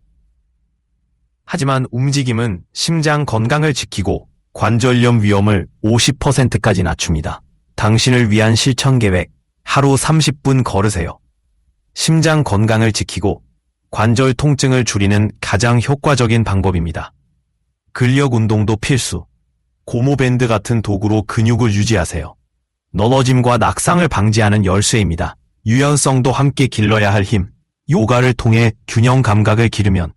하지만 움직임은 심장 건강을 지키고 관절염 위험을 50%까지 낮춥니다. 당신을 위한 실천 계획, 하루 30분 걸으세요. 심장 건강을 지키고 관절 통증을 줄이는 가장 효과적인 방법입니다. 근력 운동도 필수. 고무밴드 같은 도구로 근육을 유지하세요. 넘어짐과 낙상을 방지하는 열쇠입니다. 유연성도 함께 길러야 할 힘. 요가를 통해 균형 감각을 기르면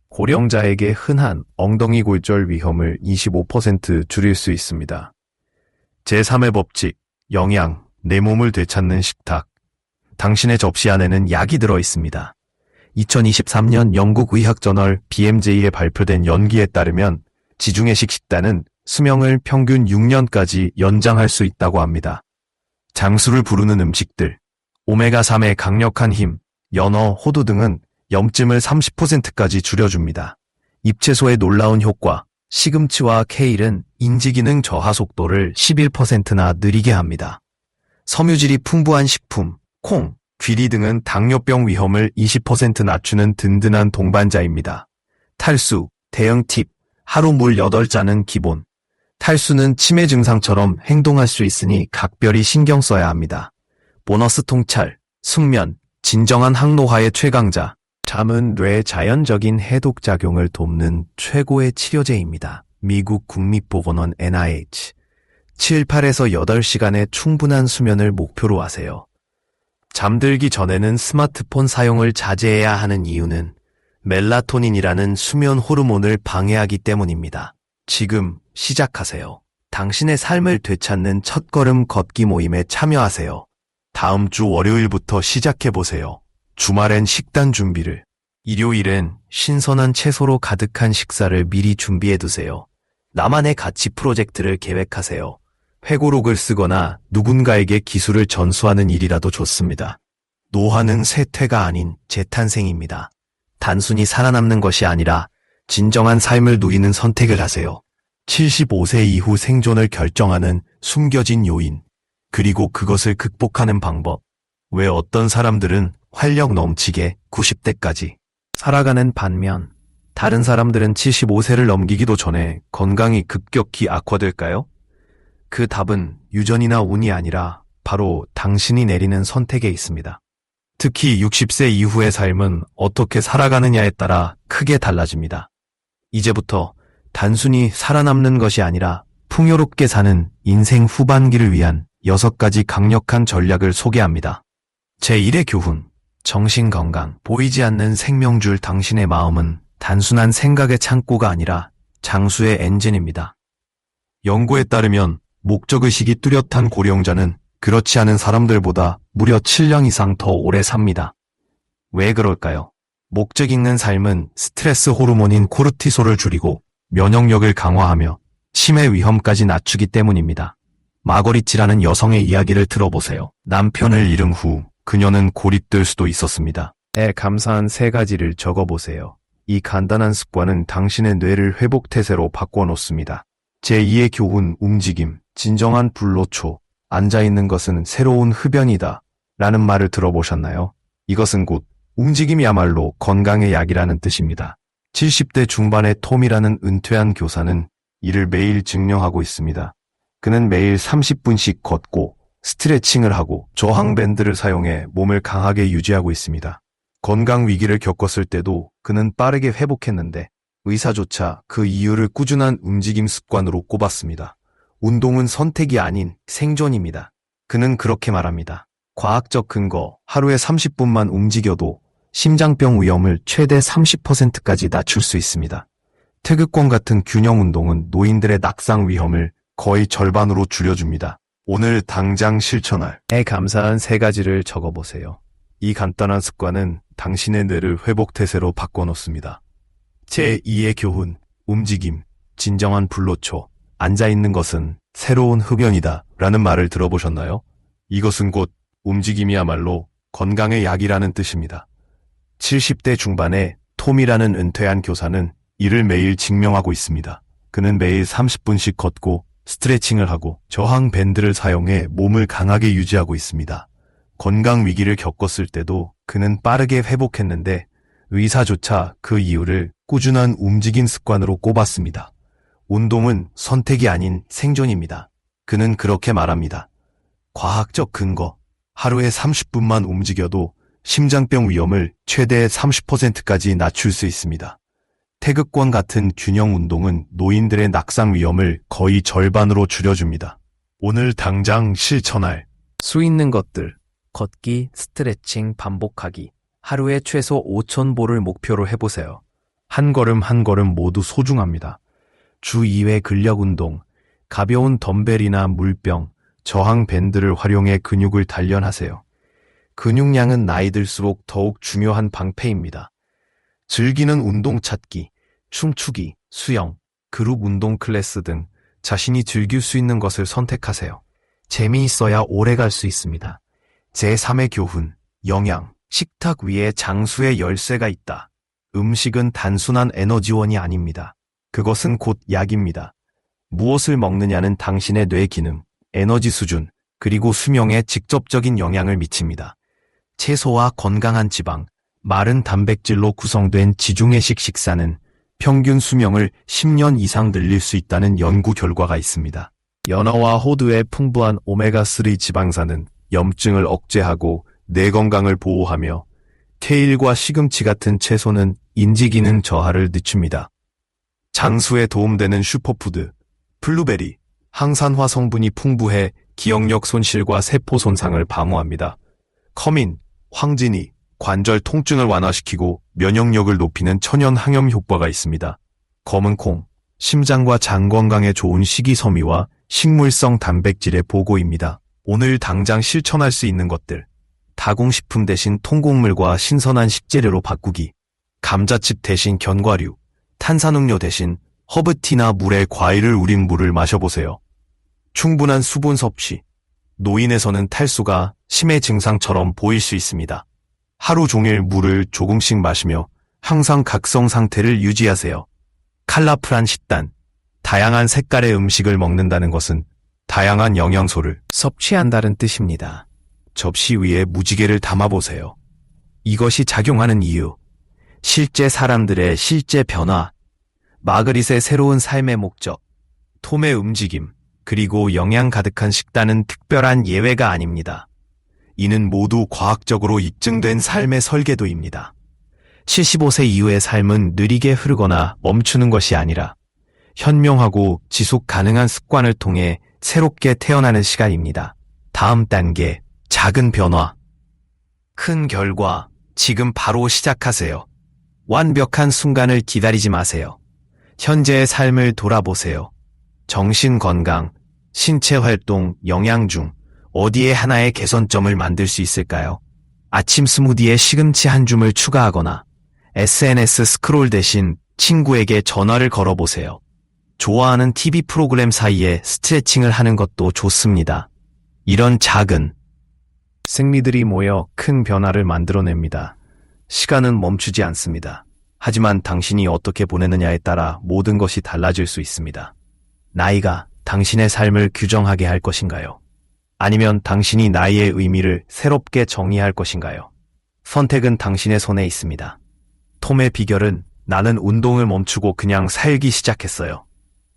고령자에게 흔한 엉덩이 골절 위험을 25% 줄일 수 있습니다. 제3의 법칙, 영양, 내 몸을 되찾는 식탁. 당신의 접시 안에는 약이 들어 있습니다. 2023년 영국 의학저널 BMJ에 발표된 연기에 따르면 지중해식 식단은 수명을 평균 6년까지 연장할 수 있다고 합니다. 장수를 부르는 음식들, 오메가3의 강력한 힘, 연어, 호두 등은 염증을 30%까지 줄여줍니다. 잎채소의 놀라운 효과, 시금치와 케일은 인지기능 저하 속도를 11%나 느리게 합니다. 섬유질이 풍부한 식품, 콩, 귀리 등은 당뇨병 위험을 20% 낮추는 든든한 동반자입니다. 탈수, 대응 팁, 하루 물 8잔은 기본. 탈수는 치매 증상처럼 행동할 수 있으니 각별히 신경 써야 합니다. 보너스 통찰, 숙면, 진정한 항노화의 최강자. 잠은 뇌의 자연적인 해독작용을 돕는 최고의 치료제입니다. 미국 국립보건원 NIH. 7-8에서 8시간의 충분한 수면을 목표로 하세요. 잠들기 전에는 스마트폰 사용을 자제해야 하는 이유는 멜라토닌이라는 수면 호르몬을 방해하기 때문입니다. 지금 시작하세요. 당신의 삶을 되찾는 첫걸음 걷기 모임에 참여하세요. 다음 주 월요일부터 시작해보세요. 주말엔 식단 준비를. 일요일엔 신선한 채소로 가득한 식사를 미리 준비해 두세요. 나만의 가치 프로젝트를 계획하세요. 회고록을 쓰거나 누군가에게 기술을 전수하는 일이라도 좋습니다. 노화는 쇠퇴가 아닌 재탄생입니다. 단순히 살아남는 것이 아니라 진정한 삶을 누리는 선택을 하세요. 75세 이후 생존을 결정하는 숨겨진 요인, 그리고 그것을 극복하는 방법. 왜 어떤 사람들은 활력 넘치게 90대까지 살아가는 반면 다른 사람들은 75세를 넘기기도 전에 건강이 급격히 악화될까요? 그 답은 유전이나 운이 아니라 바로 당신이 내리는 선택에 있습니다. 특히 60세 이후의 삶은 어떻게 살아가느냐에 따라 크게 달라집니다. 이제부터 단순히 살아남는 것이 아니라 풍요롭게 사는 인생 후반기를 위한 6가지 강력한 전략을 소개합니다. 제1의 교훈, 정신건강, 보이지 않는 생명줄. 당신의 마음은 단순한 생각의 창고가 아니라 장수의 엔진입니다. 연구에 따르면 목적의식이 뚜렷한 고령자는 그렇지 않은 사람들보다 무려 7년 이상 더 오래 삽니다. 왜 그럴까요? 목적 있는 삶은 스트레스 호르몬인 코르티솔을 줄이고 면역력을 강화하며 치매 위험까지 낮추기 때문입니다. 마거릿지라는 여성의 이야기를 들어보세요. 남편을 잃은 후 그녀는 고립될 수도 있었습니다. 감사한 3가지를 적어보세요. 이 간단한 습관은 당신의 뇌를 회복태세로 바꿔놓습니다. 제2의 교훈, 움직임, 진정한 불로초. 앉아있는 것은 새로운 흡연이다 라는 말을 들어보셨나요? 이것은 곧 움직임이야말로 건강의 약이라는 뜻입니다. 70대 중반의 톰이라는 은퇴한 교사는 이를 매일 증명하고 있습니다. 그는 매일 30분씩 걷고 스트레칭을 하고 저항밴드를 사용해 몸을 강하게 유지하고 있습니다. 건강 위기를 겪었을 때도 그는 빠르게 회복했는데 의사조차 그 이유를 꾸준한 움직임 습관으로 꼽았습니다. 운동은 선택이 아닌 생존입니다. 그는 그렇게 말합니다. 과학적 근거, 하루에 30분만 움직여도 심장병 위험을 최대 30%까지 낮출 수 있습니다. 태극권 같은 균형 운동은 노인들의 낙상 위험을 거의 절반으로 줄여줍니다. 오늘 당장 실천할 감사한 3가지를 적어보세요. 이 간단한 습관은 당신의 뇌를 회복태세로 바꿔놓습니다. 제2의 교훈, 움직임, 진정한 불로초. 앉아있는 것은 새로운 흡연이다 라는 말을 들어보셨나요? 이것은 곧 움직임이야말로 건강의 약이라는 뜻입니다. 70대 중반의 톰이라는 은퇴한 교사는 이를 매일 증명하고 있습니다. 그는 매일 30분씩 걷고 스트레칭을 하고 저항 밴드를 사용해 몸을 강하게 유지하고 있습니다. 건강 위기를 겪었을 때도 그는 빠르게 회복했는데 의사조차 그 이유를 꾸준한 움직임 습관으로 꼽았습니다. 운동은 선택이 아닌 생존입니다. 그는 그렇게 말합니다. 과학적 근거, 하루에 30분만 움직여도 심장병 위험을 최대 30%까지 낮출 수 있습니다. 태극권 같은 균형 운동은 노인들의 낙상 위험을 거의 절반으로 줄여줍니다. 오늘 당장 실천할 수 있는 것들, 걷기, 스트레칭, 반복하기, 하루에 최소 5,000보를 목표로 해보세요. 한 걸음 한 걸음 모두 소중합니다. 주 2회 근력 운동, 가벼운 덤벨이나 물병, 저항 밴드를 활용해 근육을 단련하세요. 근육량은 나이 들수록 더욱 중요한 방패입니다. 즐기는 운동 찾기, 춤추기, 수영, 그룹 운동 클래스 등 자신이 즐길 수 있는 것을 선택하세요. 재미있어야 오래 갈 수 있습니다. 제3의 교훈, 영양, 식탁 위에 장수의 열쇠가 있다. 음식은 단순한 에너지원이 아닙니다. 그것은 곧 약입니다. 무엇을 먹느냐는 당신의 뇌 기능, 에너지 수준, 그리고 수명에 직접적인 영향을 미칩니다. 채소와 건강한 지방, 마른 단백질로 구성된 지중해식 식사는 평균 수명을 10년 이상 늘릴 수 있다는 연구 결과가 있습니다. 연어와 호두의 풍부한 오메가3 지방산은 염증을 억제하고 뇌 건강을 보호하며 케일과 시금치 같은 채소는 인지기능 저하를 늦춥니다. 장수에 도움되는 슈퍼푸드, 블루베리, 항산화 성분이 풍부해 기억력 손실과 세포 손상을 방어합니다. 커민, 황진이, 관절 통증을 완화시키고 면역력을 높이는 천연 항염 효과가 있습니다. 검은콩, 심장과 장 건강에 좋은 식이섬유와 식물성 단백질의 보고입니다. 오늘 당장 실천할 수 있는 것들. 다공식품 대신 통곡물과 신선한 식재료로 바꾸기. 감자칩 대신 견과류, 탄산음료 대신 허브티나 물에 과일을 우린 물을 마셔보세요. 충분한 수분 섭취, 노인에서는 탈수가 심해 증상처럼 보일 수 있습니다. 하루 종일 물을 조금씩 마시며 항상 각성 상태를 유지하세요. 컬러풀한 식단, 다양한 색깔의 음식을 먹는다는 것은 다양한 영양소를 섭취한다는 뜻입니다. 접시 위에 무지개를 담아보세요. 이것이 작용하는 이유, 실제 사람들의 실제 변화, 마그릿의 새로운 삶의 목적, 톰의 움직임, 그리고 영양 가득한 식단은 특별한 예외가 아닙니다. 이는 모두 과학적으로 입증된 삶의 설계도입니다. 75세 이후의 삶은 느리게 흐르거나 멈추는 것이 아니라 현명하고 지속 가능한 습관을 통해 새롭게 태어나는 시간입니다. 다음 단계, 작은 변화. 큰 결과, 지금 바로 시작하세요. 완벽한 순간을 기다리지 마세요. 현재의 삶을 돌아보세요. 정신 건강, 신체 활동, 영양 중 어디에 하나의 개선점을 만들 수 있을까요? 아침 스무디에 시금치 한 줌을 추가하거나 SNS 스크롤 대신 친구에게 전화를 걸어보세요. 좋아하는 TV 프로그램 사이에 스트레칭을 하는 것도 좋습니다. 이런 작은 생리들이 모여 큰 변화를 만들어냅니다. 시간은 멈추지 않습니다. 하지만 당신이 어떻게 보내느냐에 따라 모든 것이 달라질 수 있습니다. 나이가 당신의 삶을 규정하게 할 것인가요? 아니면 당신이 나이의 의미를 새롭게 정의할 것인가요? 선택은 당신의 손에 있습니다. 톰의 비결은 나는 운동을 멈추고 그냥 살기 시작했어요.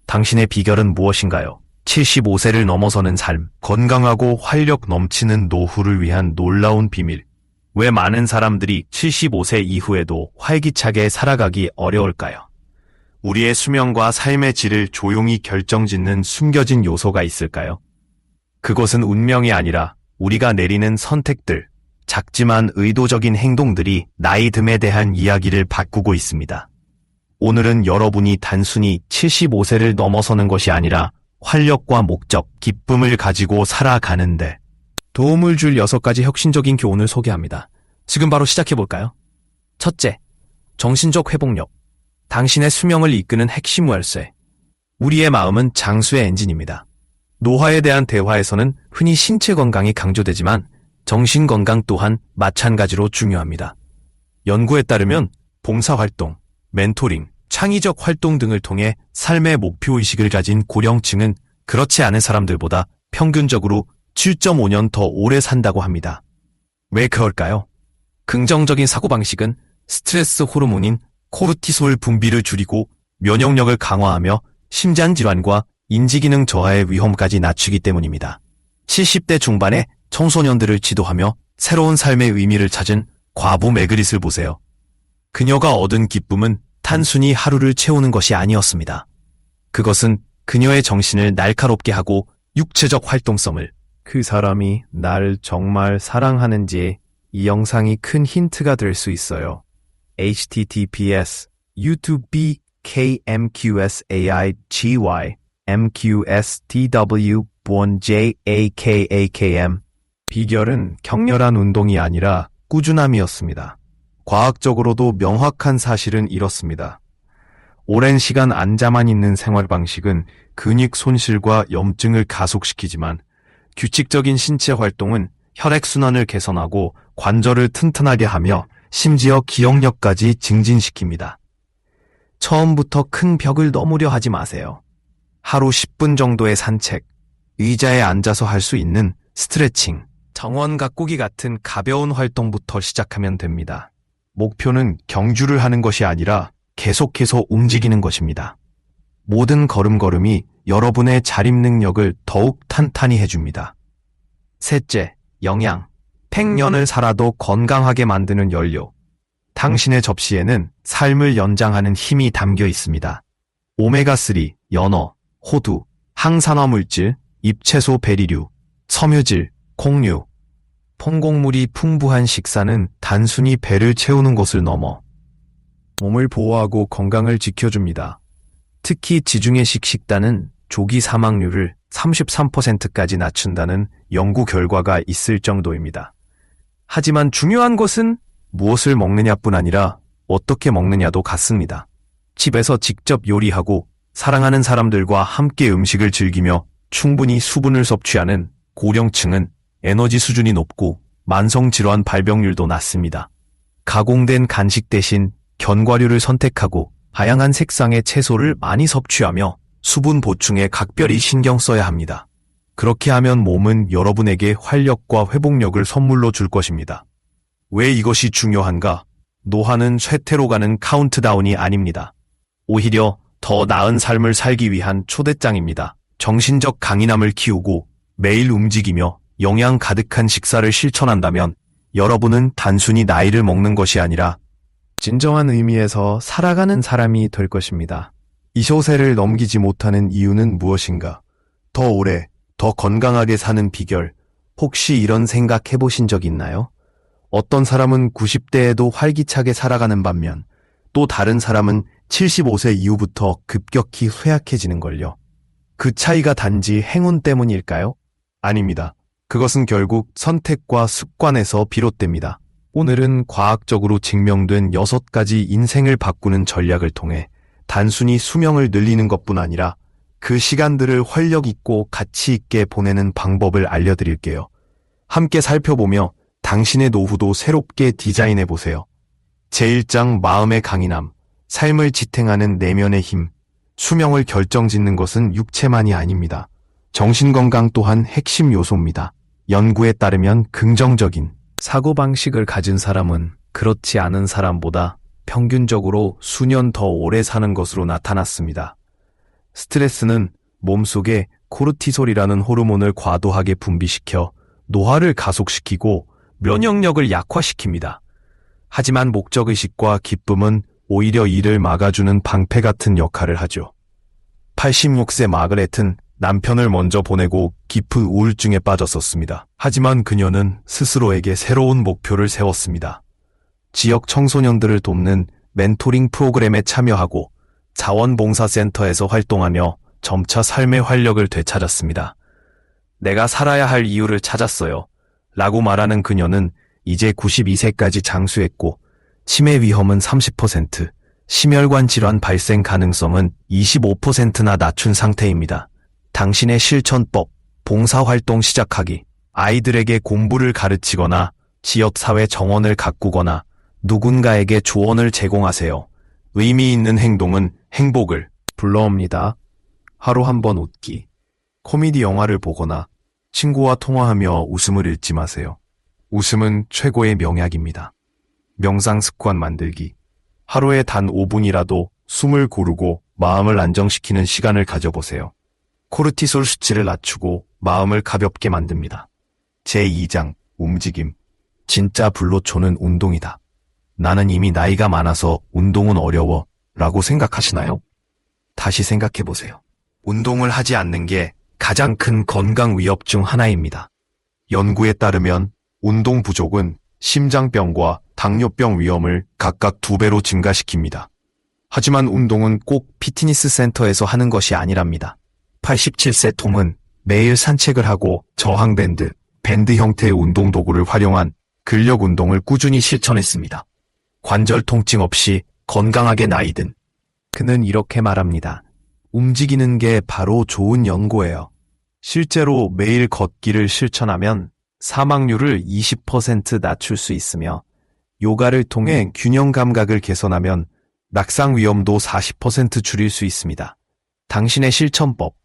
당신의 비결은 무엇인가요? 75세를 넘어서는 삶, 건강하고 활력 넘치는 노후를 위한 놀라운 비밀. 왜 많은 사람들이 75세 이후에도 활기차게 살아가기 어려울까요? 우리의 수명과 삶의 질을 조용히 결정짓는 숨겨진 요소가 있을까요? 그것은 운명이 아니라 우리가 내리는 선택들, 작지만 의도적인 행동들이 나이 듦에 대한 이야기를 바꾸고 있습니다. 오늘은 여러분이 단순히 75세를 넘어서는 것이 아니라 활력과 목적, 기쁨을 가지고 살아가는데 도움을 줄 6가지 혁신적인 교훈을 소개합니다. 지금 바로 시작해볼까요? 첫째, 정신적 회복력. 당신의 수명을 이끄는 핵심 열쇠. 우리의 마음은 장수의 엔진입니다. 노화에 대한 대화에서는 흔히 신체 건강이 강조되지만 정신 건강 또한 마찬가지로 중요합니다. 연구에 따르면 봉사활동, 멘토링, 창의적 활동 등을 통해 삶의 목표의식을 가진 고령층은 그렇지 않은 사람들보다 평균적으로 7.5년 더 오래 산다고 합니다. 왜 그럴까요? 긍정적인 사고방식은 스트레스 호르몬인 코르티솔 분비를 줄이고 면역력을 강화하며 심장질환과 인지기능 저하의 위험까지 낮추기 때문입니다. 70대 중반의 청소년들을 지도하며 새로운 삶의 의미를 찾은 과부 매그릿을 보세요. 그녀가 얻은 기쁨은 단순히 하루를 채우는 것이 아니었습니다. 그것은 그녀의 정신을 날카롭게 하고 육체적 활동성을, 그 사람이 날 정말 사랑하는지 이 영상이 큰 힌트가 될 수 있어요. https youtube kmqsaigy mqstw1jakakm 비결은 격렬한 운동이 아니라 꾸준함이었습니다. 과학적으로도 명확한 사실은 이렇습니다. 오랜 시간 앉아만 있는 생활 방식은 근육 손실과 염증을 가속시키지만 규칙적인 신체 활동은 혈액순환을 개선하고 관절을 튼튼하게 하며 심지어 기억력까지 증진시킵니다. 처음부터 큰 벽을 넘으려 하지 마세요. 하루 10분 정도의 산책, 의자에 앉아서 할 수 있는 스트레칭, 정원 가꾸기 같은 가벼운 활동부터 시작하면 됩니다. 목표는 경주를 하는 것이 아니라 계속해서 움직이는 것입니다. 모든 걸음걸음이 여러분의 자립 능력을 더욱 탄탄히 해줍니다. 셋째, 영양. 100년을 살아도 건강하게 만드는 연료. 당신의 접시에는 삶을 연장하는 힘이 담겨 있습니다. 오메가3, 연어, 호두, 항산화 물질, 잎채소 베리류, 섬유질, 콩류. fon곡물이 풍부한 식사는 단순히 배를 채우는 것을 넘어 몸을 보호하고 건강을 지켜줍니다. 특히 지중해식 식단은 조기 사망률을 33%까지 낮춘다는 연구 결과가 있을 정도입니다. 하지만 중요한 것은 무엇을 먹느냐뿐 아니라 어떻게 먹느냐도 같습니다. 집에서 직접 요리하고 사랑하는 사람들과 함께 음식을 즐기며 충분히 수분을 섭취하는 고령층은 에너지 수준이 높고 만성질환 발병률도 낮습니다. 가공된 간식 대신 견과류를 선택하고 다양한 색상의 채소를 많이 섭취하며 수분 보충에 각별히 신경 써야 합니다. 그렇게 하면 몸은 여러분에게 활력과 회복력을 선물로 줄 것입니다. 왜 이것이 중요한가? 노화는 쇠퇴로 가는 카운트다운이 아닙니다. 오히려 더 나은 삶을 살기 위한 초대장입니다. 정신적 강인함을 키우고 매일 움직이며 영양 가득한 식사를 실천한다면 여러분은 단순히 나이를 먹는 것이 아니라 진정한 의미에서 살아가는 사람이 될 것입니다. 이 쇼세를 넘기지 못하는 이유는 무엇인가? 더 오래, 더 건강하게 사는 비결, 혹시 이런 생각 해보신 적 있나요? 어떤 사람은 90대에도 활기차게 살아가는 반면 또 다른 사람은 75세 이후부터 급격히 쇠약해지는 걸요. 그 차이가 단지 행운 때문일까요? 아닙니다. 그것은 결국 선택과 습관에서 비롯됩니다. 오늘은 과학적으로 증명된 6가지 인생을 바꾸는 전략을 통해 단순히 수명을 늘리는 것뿐 아니라 그 시간들을 활력 있고 가치 있게 보내는 방법을 알려드릴게요. 함께 살펴보며 당신의 노후도 새롭게 디자인해 보세요. 제1장 마음의 강인함, 삶을 지탱하는 내면의 힘, 수명을 결정짓는 것은 육체만이 아닙니다. 정신건강 또한 핵심 요소입니다. 연구에 따르면 긍정적인 사고방식을 가진 사람은 그렇지 않은 사람보다 평균적으로 수년 더 오래 사는 것으로 나타났습니다. 스트레스는 몸속에 코르티솔이라는 호르몬을 과도하게 분비시켜 노화를 가속시키고 면역력을 약화시킵니다. 하지만 목적의식과 기쁨은 오히려 이를 막아주는 방패 같은 역할을 하죠. 86세 마그렛은 남편을 먼저 보내고 깊은 우울증에 빠졌었습니다. 하지만 그녀는 스스로에게 새로운 목표를 세웠습니다. 지역 청소년들을 돕는 멘토링 프로그램에 참여하고 자원봉사센터에서 활동하며 점차 삶의 활력을 되찾았습니다. 내가 살아야 할 이유를 찾았어요. 라고 말하는 그녀는 이제 92세까지 장수했고 치매 위험은 30%, 심혈관 질환 발생 가능성은 25%나 낮춘 상태입니다. 당신의 실천법, 봉사활동 시작하기, 아이들에게 공부를 가르치거나 지역사회 정원을 가꾸거나 누군가에게 조언을 제공하세요. 의미 있는 행동은 행복을 불러옵니다. 하루 한 번 웃기, 코미디 영화를 보거나 친구와 통화하며 웃음을 잃지 마세요. 웃음은 최고의 명약입니다. 명상 습관 만들기, 하루에 단 5분이라도 숨을 고르고 마음을 안정시키는 시간을 가져보세요. 코르티솔 수치를 낮추고 마음을 가볍게 만듭니다. 제2장, 움직임. 진짜 불로초는 운동이다. 나는 이미 나이가 많아서 운동은 어려워 라고 생각하시나요? 다시 생각해보세요. 운동을 하지 않는 게 가장 큰 건강 위협 중 하나입니다. 연구에 따르면 운동 부족은 심장병과 당뇨병 위험을 각각 2배로 증가시킵니다. 하지만 운동은 꼭 피트니스 센터에서 하는 것이 아니랍니다. 87세 톰은 매일 산책을 하고 저항밴드, 밴드 형태의 운동 도구를 활용한 근력 운동을 꾸준히 실천했습니다. 관절 통증 없이 건강하게 나이든. 그는 이렇게 말합니다. 움직이는 게 바로 좋은 연고예요. 실제로 매일 걷기를 실천하면 사망률을 20% 낮출 수 있으며 요가를 통해 균형 감각을 개선하면 낙상 위험도 40% 줄일 수 있습니다. 당신의 실천법,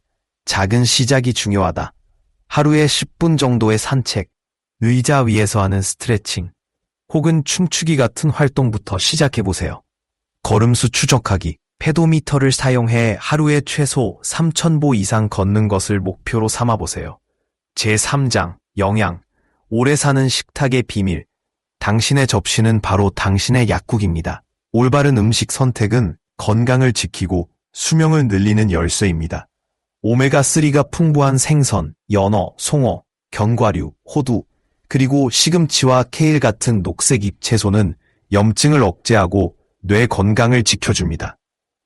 작은 시작이 중요하다. 하루에 10분 정도의 산책, 의자 위에서 하는 스트레칭, 혹은 춤추기 같은 활동부터 시작해보세요. 걸음수 추적하기, 페도미터를 사용해 하루에 최소 3,000보 이상 걷는 것을 목표로 삼아보세요. 제3장, 영양, 오래 사는 식탁의 비밀. 당신의 접시는 바로 당신의 약국입니다. 올바른 음식 선택은 건강을 지키고 수명을 늘리는 열쇠입니다. 오메가3가 풍부한 생선, 연어, 송어, 견과류, 호두, 그리고 시금치와 케일 같은 녹색 잎채소는 염증을 억제하고 뇌 건강을 지켜줍니다.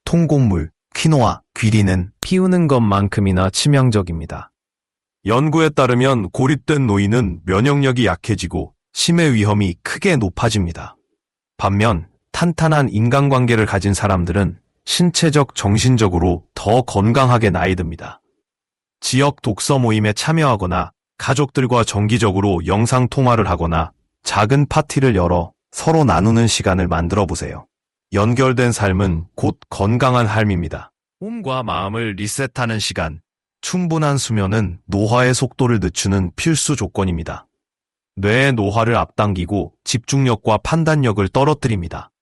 통곡물, 퀴노아, 귀리는 피우는 것만큼이나 치명적입니다. 연구에 따르면 고립된 노인은 면역력이 약해지고 치매 위험이 크게 높아집니다. 반면 탄탄한 인간관계를 가진 사람들은 신체적, 정신적으로 더 건강하게 나이 듭니다. 지역 독서 모임에 참여하거나 가족들과 정기적으로 영상통화를 하거나 작은 파티를 열어 서로 나누는 시간을 만들어 보세요. 연결된 삶은 곧 건강한 삶입니다. 몸과 마음을 리셋하는 시간, 충분한 수면은 노화의 속도를 늦추는 필수 조건입니다. 뇌의 노화를 앞당기고 집중력과 판단력을 떨어뜨립니다.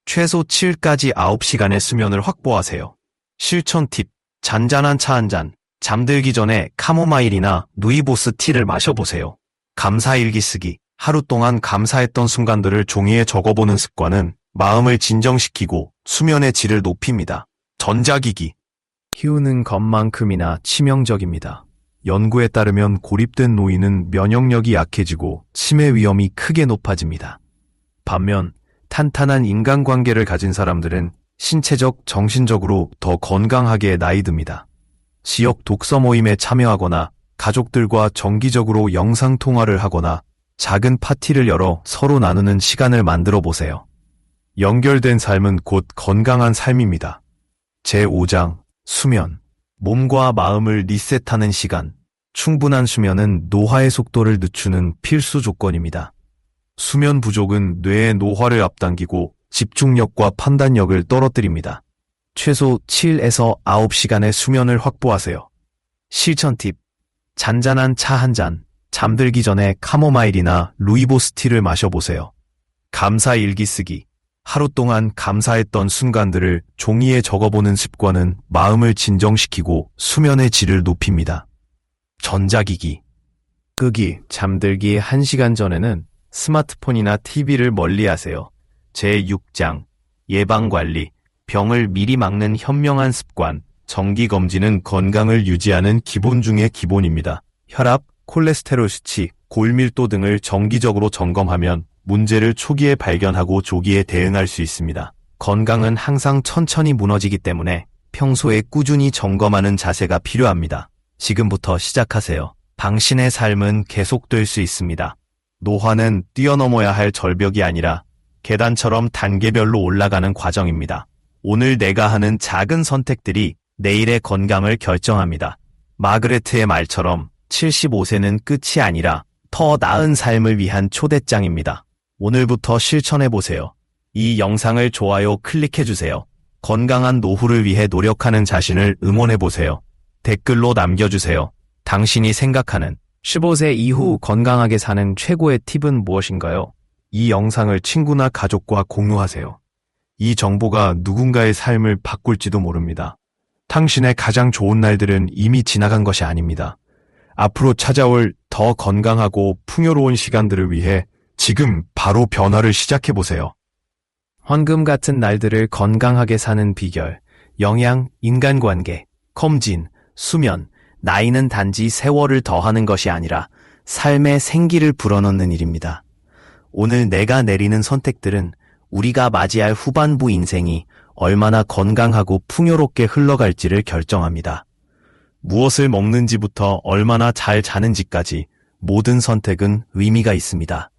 최소 7까지 9시간의 수면을 확보하세요. 실천 팁, 잔잔한 차 한 잔, 잠들기 전에 카모마일이나 루이보스 티를 마셔보세요. 감사일기 쓰기, 하루 동안 감사했던 순간들을 종이에 적어보는 습관은 마음을 진정시키고 수면의 질을 높입니다. 전자기기, 키우는 것만큼이나 치명적입니다. 연구에 따르면 고립된 노인은 면역력이 약해지고 치매 위험이 크게 높아집니다. 반면 탄탄한 인간관계를 가진 사람들은 신체적, 정신적으로 더 건강하게 나이 듭니다. 지역 독서 모임에 참여하거나 가족들과 정기적으로 영상통화를 하거나 작은 파티를 열어 서로 나누는 시간을 만들어 보세요. 연결된 삶은 곧 건강한 삶입니다. 제5장, 수면. 몸과 마음을 리셋하는 시간. 충분한 수면은 노화의 속도를 늦추는 필수 조건입니다. 수면 부족은 뇌의 노화를 앞당기고 집중력과 판단력을 떨어뜨립니다. 최소 7에서 9시간의 수면을 확보하세요. 실천 팁. 잔잔한 차 한 잔, 잠들기 전에 카모마일이나 루이보스 티를 마셔보세요. 감사 일기 쓰기. 하루 동안 감사했던 순간들을 종이에 적어보는 습관은 마음을 진정시키고 수면의 질을 높입니다. 전자기기. 끄기, 잠들기 1시간 전에는 스마트폰이나 TV를 멀리하세요. 제6장, 예방관리. 병을 미리 막는 현명한 습관. 정기검진은 건강을 유지하는 기본 중의 기본입니다. 혈압, 콜레스테롤 수치, 골밀도 등을 정기적으로 점검하면 문제를 초기에 발견하고 조기에 대응할 수 있습니다. 건강은 항상 천천히 무너지기 때문에 평소에 꾸준히 점검하는 자세가 필요합니다. 지금부터 시작하세요. 당신의 삶은 계속될 수 있습니다. 노화는 뛰어넘어야 할 절벽이 아니라 계단처럼 단계별로 올라가는 과정입니다. 오늘 내가 하는 작은 선택들이 내일의 건강을 결정합니다. 마그레트의 말처럼 75세는 끝이 아니라 더 나은 삶을 위한 초대장입니다. 오늘부터 실천해보세요. 이 영상을 좋아요 클릭해주세요. 건강한 노후를 위해 노력하는 자신을 응원해보세요. 댓글로 남겨주세요. 당신이 생각하는 15세 이후 건강하게 사는 최고의 팁은 무엇인가요? 이 영상을 친구나 가족과 공유하세요. 이 정보가 누군가의 삶을 바꿀지도 모릅니다. 당신의 가장 좋은 날들은 이미 지나간 것이 아닙니다. 앞으로 찾아올 더 건강하고 풍요로운 시간들을 위해 지금 바로 변화를 시작해보세요. 황금 같은 날들을 건강하게 사는 비결, 영양, 인간관계, 검진, 수면, 나이는 단지 세월을 더하는 것이 아니라 삶의 생기를 불어넣는 일입니다. 오늘 내가 내리는 선택들은 우리가 맞이할 후반부 인생이 얼마나 건강하고 풍요롭게 흘러갈지를 결정합니다. 무엇을 먹는지부터 얼마나 잘 자는지까지 모든 선택은 의미가 있습니다.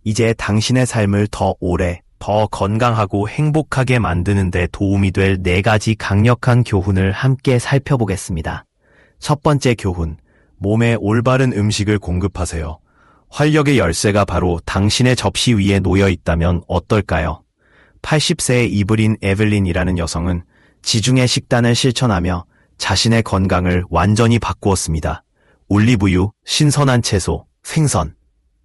이제 당신의 삶을 더 오래, 더 건강하고 행복하게 만드는 데 도움이 될 4가지 강력한 교훈을 함께 살펴보겠습니다. 첫 번째 교훈, 몸에 올바른 음식을 공급하세요. 활력의 열쇠가 바로 당신의 접시 위에 놓여 있다면 어떨까요? 80세의 이브린 에블린이라는 여성은 지중해 식단을 실천하며 자신의 건강을 완전히 바꾸었습니다. 올리브유, 신선한 채소, 생선,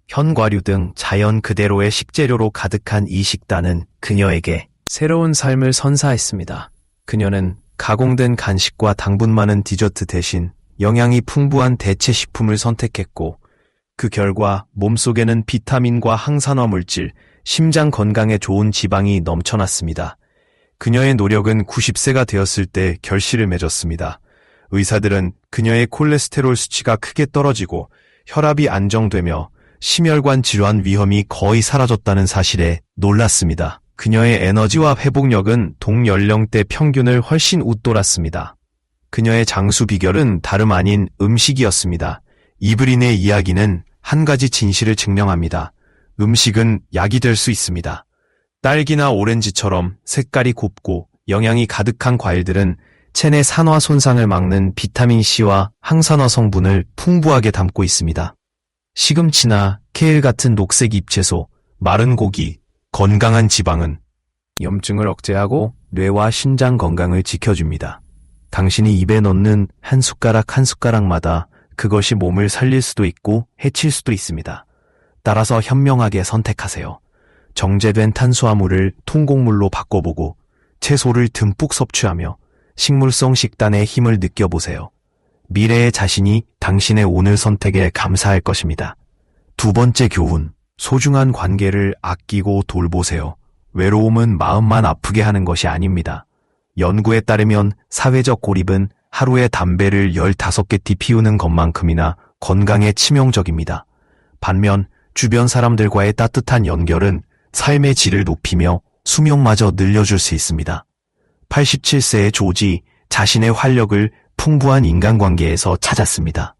현과류 등 자연 그대로의 식재료로 가득한 이 식단은 그녀에게 새로운 삶을 선사했습니다. 그녀는 가공된 간식과 당분 많은 디저트 대신 영양이 풍부한 대체 식품을 선택했고 그 결과 몸속에는 비타민과 항산화 물질, 심장 건강에 좋은 지방이 넘쳐났습니다. 그녀의 노력은 90세가 되었을 때 결실을 맺었습니다. 의사들은 그녀의 콜레스테롤 수치가 크게 떨어지고 혈압이 안정되며 심혈관 질환 위험이 거의 사라졌다는 사실에 놀랐습니다. 그녀의 에너지와 회복력은 동연령대 평균을 훨씬 웃돌았습니다. 그녀의 장수 비결은 다름 아닌 음식이었습니다. 이브린의 이야기는 한 가지 진실을 증명합니다. 음식은 약이 될 수 있습니다. 딸기나 오렌지처럼 색깔이 곱고 영양이 가득한 과일들은 체내 산화 손상을 막는 비타민C와 항산화 성분을 풍부하게 담고 있습니다. 시금치나 케일 같은 녹색 잎채소, 마른 고기, 건강한 지방은 염증을 억제하고 뇌와 신장 건강을 지켜줍니다. 당신이 입에 넣는 한 숟가락 한 숟가락마다 그것이 몸을 살릴 수도 있고 해칠 수도 있습니다. 따라서 현명하게 선택하세요. 정제된 탄수화물을 통곡물로 바꿔보고 채소를 듬뿍 섭취하며 식물성 식단의 힘을 느껴보세요. 미래의 자신이 당신의 오늘 선택에 감사할 것입니다. 두 번째 교훈, 소중한 관계를 아끼고 돌보세요. 외로움은 마음만 아프게 하는 것이 아닙니다. 연구에 따르면 사회적 고립은 하루에 담배를 15개 피우는 것만큼이나 건강에 치명적입니다. 반면 주변 사람들과의 따뜻한 연결은 삶의 질을 높이며 수명마저 늘려줄 수 있습니다. 87세의 조지, 자신의 활력을 풍부한 인간관계에서 찾았습니다.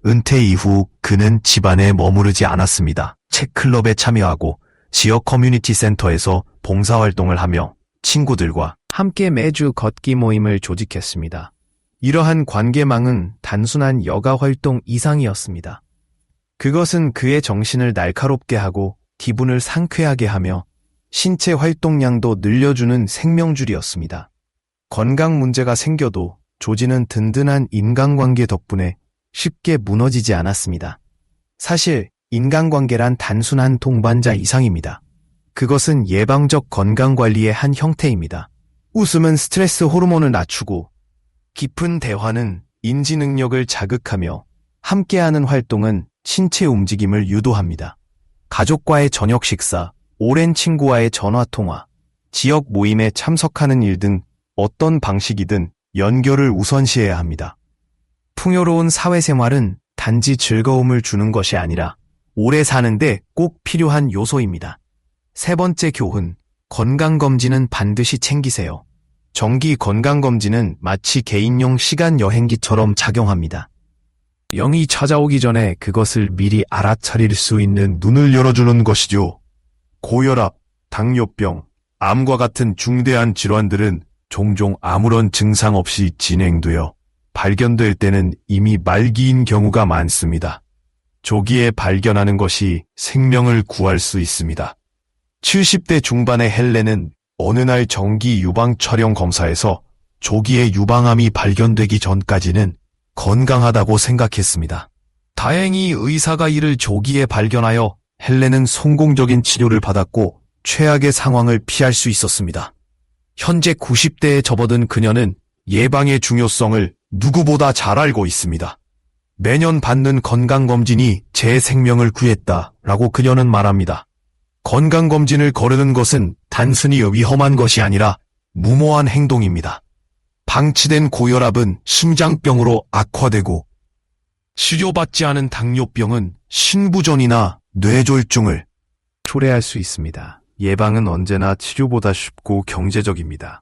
은퇴 이후 그는 집안에 머무르지 않았습니다. 책클럽에 참여하고 지역 커뮤니티 센터에서 봉사활동을 하며 친구들과 함께 매주 걷기 모임을 조직했습니다. 이러한 관계망은 단순한 여가 활동 이상이었습니다. 그것은 그의 정신을 날카롭게 하고 기분을 상쾌하게 하며 신체 활동량도 늘려주는 생명줄이었습니다. 건강 문제가 생겨도 조지는 든든한 인간관계 덕분에 쉽게 무너지지 않았습니다. 사실 인간관계란 단순한 동반자 이상입니다. 그것은 예방적 건강관리의 한 형태입니다. 웃음은 스트레스 호르몬을 낮추고 깊은 대화는 인지 능력을 자극하며 함께하는 활동은 신체 움직임을 유도합니다. 가족과의 저녁 식사, 오랜 친구와의 전화통화, 지역 모임에 참석하는 일 등 어떤 방식이든 연결을 우선시해야 합니다. 풍요로운 사회생활은 단지 즐거움을 주는 것이 아니라 오래 사는데 꼭 필요한 요소입니다. 세 번째 교훈, 건강검진은 반드시 챙기세요. 정기 건강검진은 마치 개인용 시간 여행기처럼 작용합니다. 병이 찾아오기 전에 그것을 미리 알아차릴 수 있는 눈을 열어주는 것이죠. 고혈압, 당뇨병, 암과 같은 중대한 질환들은 종종 아무런 증상 없이 진행되어 발견될 때는 이미 말기인 경우가 많습니다. 조기에 발견하는 것이 생명을 구할 수 있습니다. 70대 중반의 헬렌은 어느 날 정기 유방 촬영 검사에서 조기에 유방암이 발견되기 전까지는 건강하다고 생각했습니다. 다행히 의사가 이를 조기에 발견하여 헬렌은 성공적인 치료를 받았고 최악의 상황을 피할 수 있었습니다. 현재 90대에 접어든 그녀는 예방의 중요성을 누구보다 잘 알고 있습니다. 매년 받는 건강검진이 제 생명을 구했다라고 그녀는 말합니다. 건강검진을 거르는 것은 단순히 위험한 것이 아니라 무모한 행동입니다. 방치된 고혈압은 심장병으로 악화되고 치료받지 않은 당뇨병은 신부전이나 뇌졸중을 초래할 수 있습니다. 예방은 언제나 치료보다 쉽고 경제적입니다.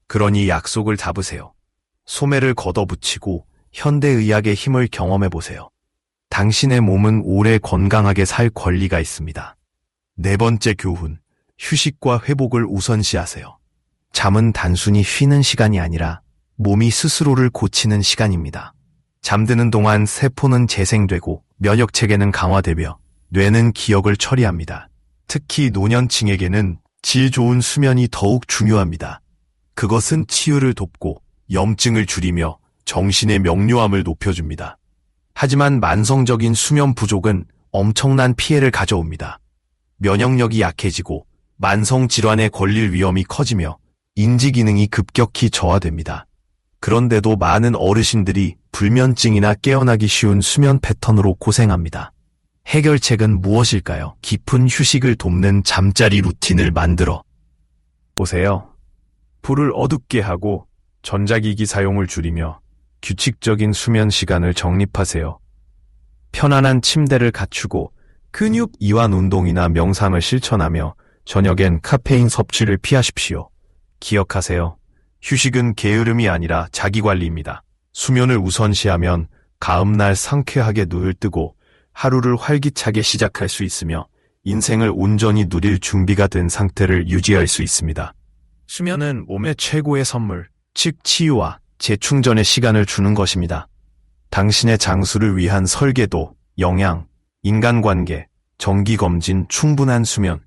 그러니 약속을 잡으세요. 소매를 걷어붙이고 현대의학의 힘을 경험해보세요. 당신의 몸은 오래 건강하게 살 권리가 있습니다. 네 번째 교훈, 휴식과 회복을 우선시하세요. 잠은 단순히 쉬는 시간이 아니라 몸이 스스로를 고치는 시간입니다. 잠드는 동안 세포는 재생되고 면역체계는 강화되며 뇌는 기억을 처리합니다. 특히 노년층에게는 질 좋은 수면이 더욱 중요합니다. 그것은 치유를 돕고 염증을 줄이며 정신의 명료함을 높여줍니다. 하지만 만성적인 수면 부족은 엄청난 피해를 가져옵니다. 면역력이 약해지고 만성 질환에 걸릴 위험이 커지며 인지 기능이 급격히 저하됩니다. 그런데도 많은 어르신들이 불면증이나 깨어나기 쉬운 수면 패턴으로 고생합니다. 해결책은 무엇일까요? 깊은 휴식을 돕는 잠자리 루틴을 만들어 보세요. 불을 어둡게 하고 전자기기 사용을 줄이며 규칙적인 수면 시간을 정립하세요. 편안한 침대를 갖추고 근육 이완 운동이나 명상을 실천하며 저녁엔 카페인 섭취를 피하십시오. 기억하세요. 휴식은 게으름이 아니라 자기관리입니다. 수면을 우선시하면 다음날 상쾌하게 눈을 뜨고 하루를 활기차게 시작할 수 있으며 인생을 온전히 누릴 준비가 된 상태를 유지할 수 있습니다. 수면은 몸의 최고의 선물, 즉 치유와 재충전의 시간을 주는 것입니다. 당신의 장수를 위한 설계도, 영양, 인간관계, 정기검진, 충분한 수면.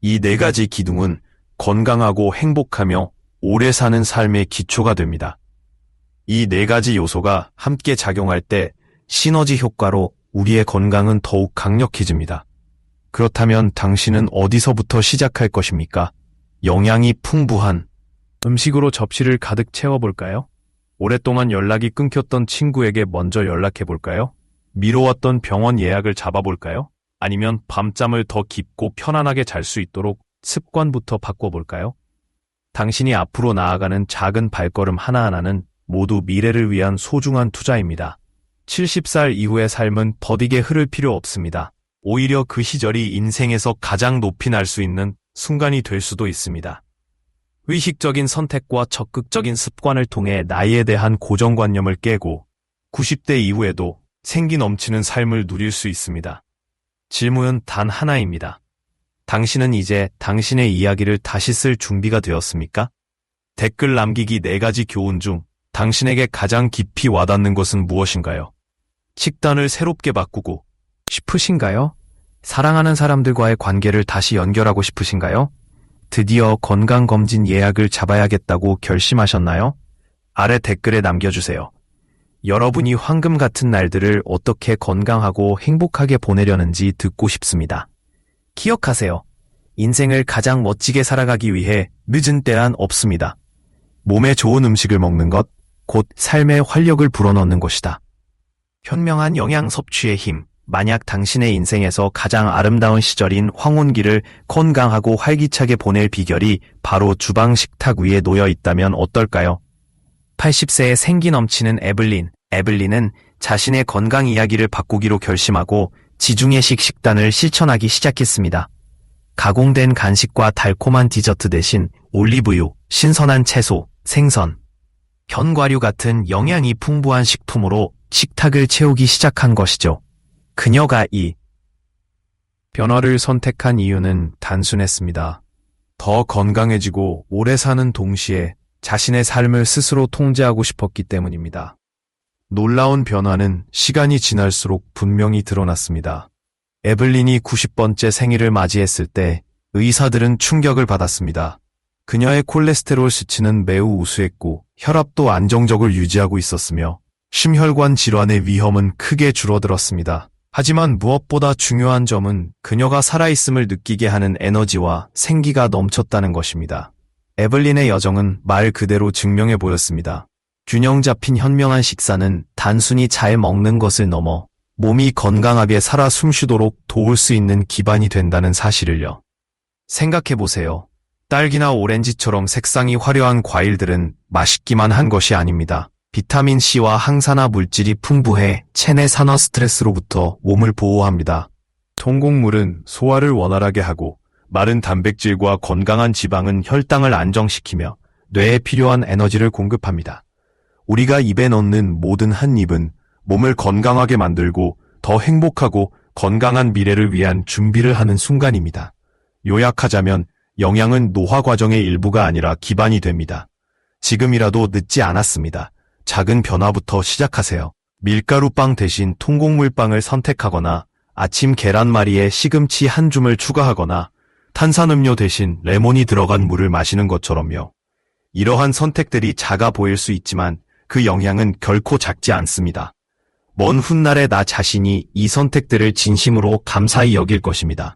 이 네 가지 기둥은 건강하고 행복하며 오래 사는 삶의 기초가 됩니다. 이 네 가지 요소가 함께 작용할 때 시너지 효과로 우리의 건강은 더욱 강력해집니다. 그렇다면 당신은 어디서부터 시작할 것입니까? 영양이 풍부한 음식으로 접시를 가득 채워볼까요? 오랫동안 연락이 끊겼던 친구에게 먼저 연락해볼까요? 미뤄왔던 병원 예약을 잡아볼까요? 아니면 밤잠을 더 깊고 편안하게 잘 수 있도록 습관부터 바꿔볼까요? 당신이 앞으로 나아가는 작은 발걸음 하나하나는 모두 미래를 위한 소중한 투자입니다. 70살 이후의 삶은 더디게 흐를 필요 없습니다. 오히려 그 시절이 인생에서 가장 높이 날 수 있는 순간이 될 수도 있습니다. 의식적인 선택과 적극적인 습관을 통해 나이에 대한 고정관념을 깨고 90대 이후에도 생기 넘치는 삶을 누릴 수 있습니다. 질문은 단 하나입니다. 당신은 이제 당신의 이야기를 다시 쓸 준비가 되었습니까? 댓글 남기기 4가지 교훈 중 당신에게 가장 깊이 와닿는 것은 무엇인가요? 식단을 새롭게 바꾸고 싶으신가요? 사랑하는 사람들과의 관계를 다시 연결하고 싶으신가요? 드디어 건강검진 예약을 잡아야겠다고 결심하셨나요? 아래 댓글에 남겨주세요. 여러분이 황금 같은 날들을 어떻게 건강하고 행복하게 보내려는지 듣고 싶습니다. 기억하세요. 인생을 가장 멋지게 살아가기 위해 늦은 때란 없습니다. 몸에 좋은 음식을 먹는 것, 곧 삶의 활력을 불어넣는 것이다. 현명한 영양 섭취의 힘. 만약 당신의 인생에서 가장 아름다운 시절인 황혼기를 건강하고 활기차게 보낼 비결이 바로 주방 식탁 위에 놓여 있다면 어떨까요? 80세에 생기 넘치는 에블린은 자신의 건강 이야기를 바꾸기로 결심하고 지중해식 식단을 실천하기 시작했습니다. 가공된 간식과 달콤한 디저트 대신 올리브유, 신선한 채소, 생선, 견과류 같은 영양이 풍부한 식품으로 식탁을 채우기 시작한 것이죠. 그녀가 이 변화를 선택한 이유는 단순했습니다. 더 건강해지고 오래 사는 동시에 자신의 삶을 스스로 통제하고 싶었기 때문입니다. 놀라운 변화는 시간이 지날수록 분명히 드러났습니다. 에블린이 90번째 생일을 맞이했을 때 의사들은 충격을 받았습니다. 그녀의 콜레스테롤 수치는 매우 우수했고 혈압도 안정적을 유지하고 있었으며 심혈관 질환의 위험은 크게 줄어들었습니다. 하지만 무엇보다 중요한 점은 그녀가 살아있음을 느끼게 하는 에너지와 생기가 넘쳤다는 것입니다. 에블린의 여정은 말 그대로 증명해 보였습니다. 균형 잡힌 현명한 식사는 단순히 잘 먹는 것을 넘어 몸이 건강하게 살아 숨쉬도록 도울 수 있는 기반이 된다는 사실을요. 생각해 보세요. 딸기나 오렌지처럼 색상이 화려한 과일들은 맛있기만 한 것이 아닙니다. 비타민C와 항산화 물질이 풍부해 체내 산화 스트레스로부터 몸을 보호합니다. 통곡물은 소화를 원활하게 하고 마른 단백질과 건강한 지방은 혈당을 안정시키며 뇌에 필요한 에너지를 공급합니다. 우리가 입에 넣는 모든 한 입은 몸을 건강하게 만들고 더 행복하고 건강한 미래를 위한 준비를 하는 순간입니다. 요약하자면 영양은 노화 과정의 일부가 아니라 기반이 됩니다. 지금이라도 늦지 않았습니다. 작은 변화부터 시작하세요. 밀가루빵 대신 통곡물빵을 선택하거나 아침 계란말이에 시금치 한 줌을 추가하거나 탄산음료 대신 레몬이 들어간 물을 마시는 것처럼요. 이러한 선택들이 작아 보일 수 있지만 그 영향은 결코 작지 않습니다. 먼 훗날의 나 자신이 이 선택들을 진심으로 감사히 여길 것입니다.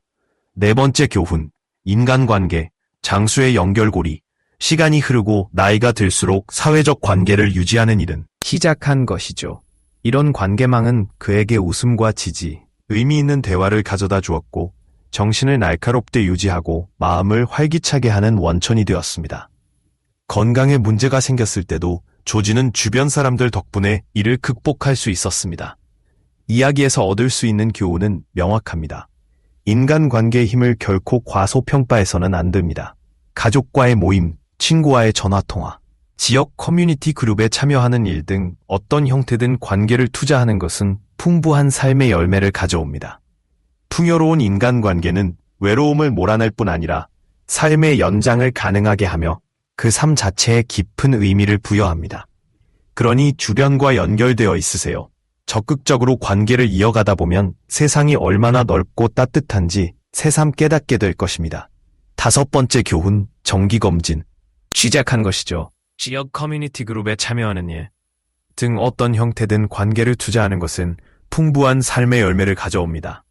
4번째 교훈, 인간관계, 장수의 연결고리. 시간이 흐르고 나이가 들수록 사회적 관계를 유지하는 일은 시작한 것이죠. 이런 관계망은 그에게 웃음과 지지, 의미 있는 대화를 가져다 주었고 정신을 날카롭게 유지하고 마음을 활기차게 하는 원천이 되었습니다. 건강에 문제가 생겼을 때도 조지는 주변 사람들 덕분에 이를 극복할 수 있었습니다. 이야기에서 얻을 수 있는 교훈은 명확합니다. 인간관계의 힘을 결코 과소평가해서는 안 됩니다. 가족과의 모임, 친구와의 전화통화, 지역 커뮤니티 그룹에 참여하는 일 등 어떤 형태든 관계를 투자하는 것은 풍부한 삶의 열매를 가져옵니다. 풍요로운 인간관계는 외로움을 몰아낼 뿐 아니라 삶의 연장을 가능하게 하며 그 삶 자체에 깊은 의미를 부여합니다. 그러니 주변과 연결되어 있으세요. 적극적으로 관계를 이어가다 보면 세상이 얼마나 넓고 따뜻한지 새삼 깨닫게 될 것입니다. 5번째 교훈, 정기검진. 시작한 것이죠. 지역 커뮤니티 그룹에 참여하는 일 등 어떤 형태든 관계를 투자하는 것은 풍부한 삶의 열매를 가져옵니다.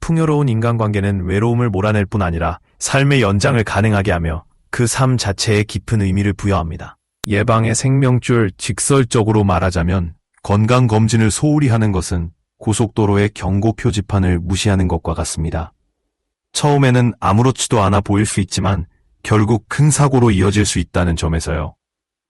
풍요로운 인간관계는 외로움을 몰아낼 뿐 아니라 삶의 연장을 가능하게 하며 그 삶 자체에 깊은 의미를 부여합니다. 예방의 생명줄, 직설적으로 말하자면 건강검진을 소홀히 하는 것은 고속도로의 경고 표지판을 무시하는 것과 같습니다. 처음에는 아무렇지도 않아 보일 수 있지만 결국 큰 사고로 이어질 수 있다는 점에서요.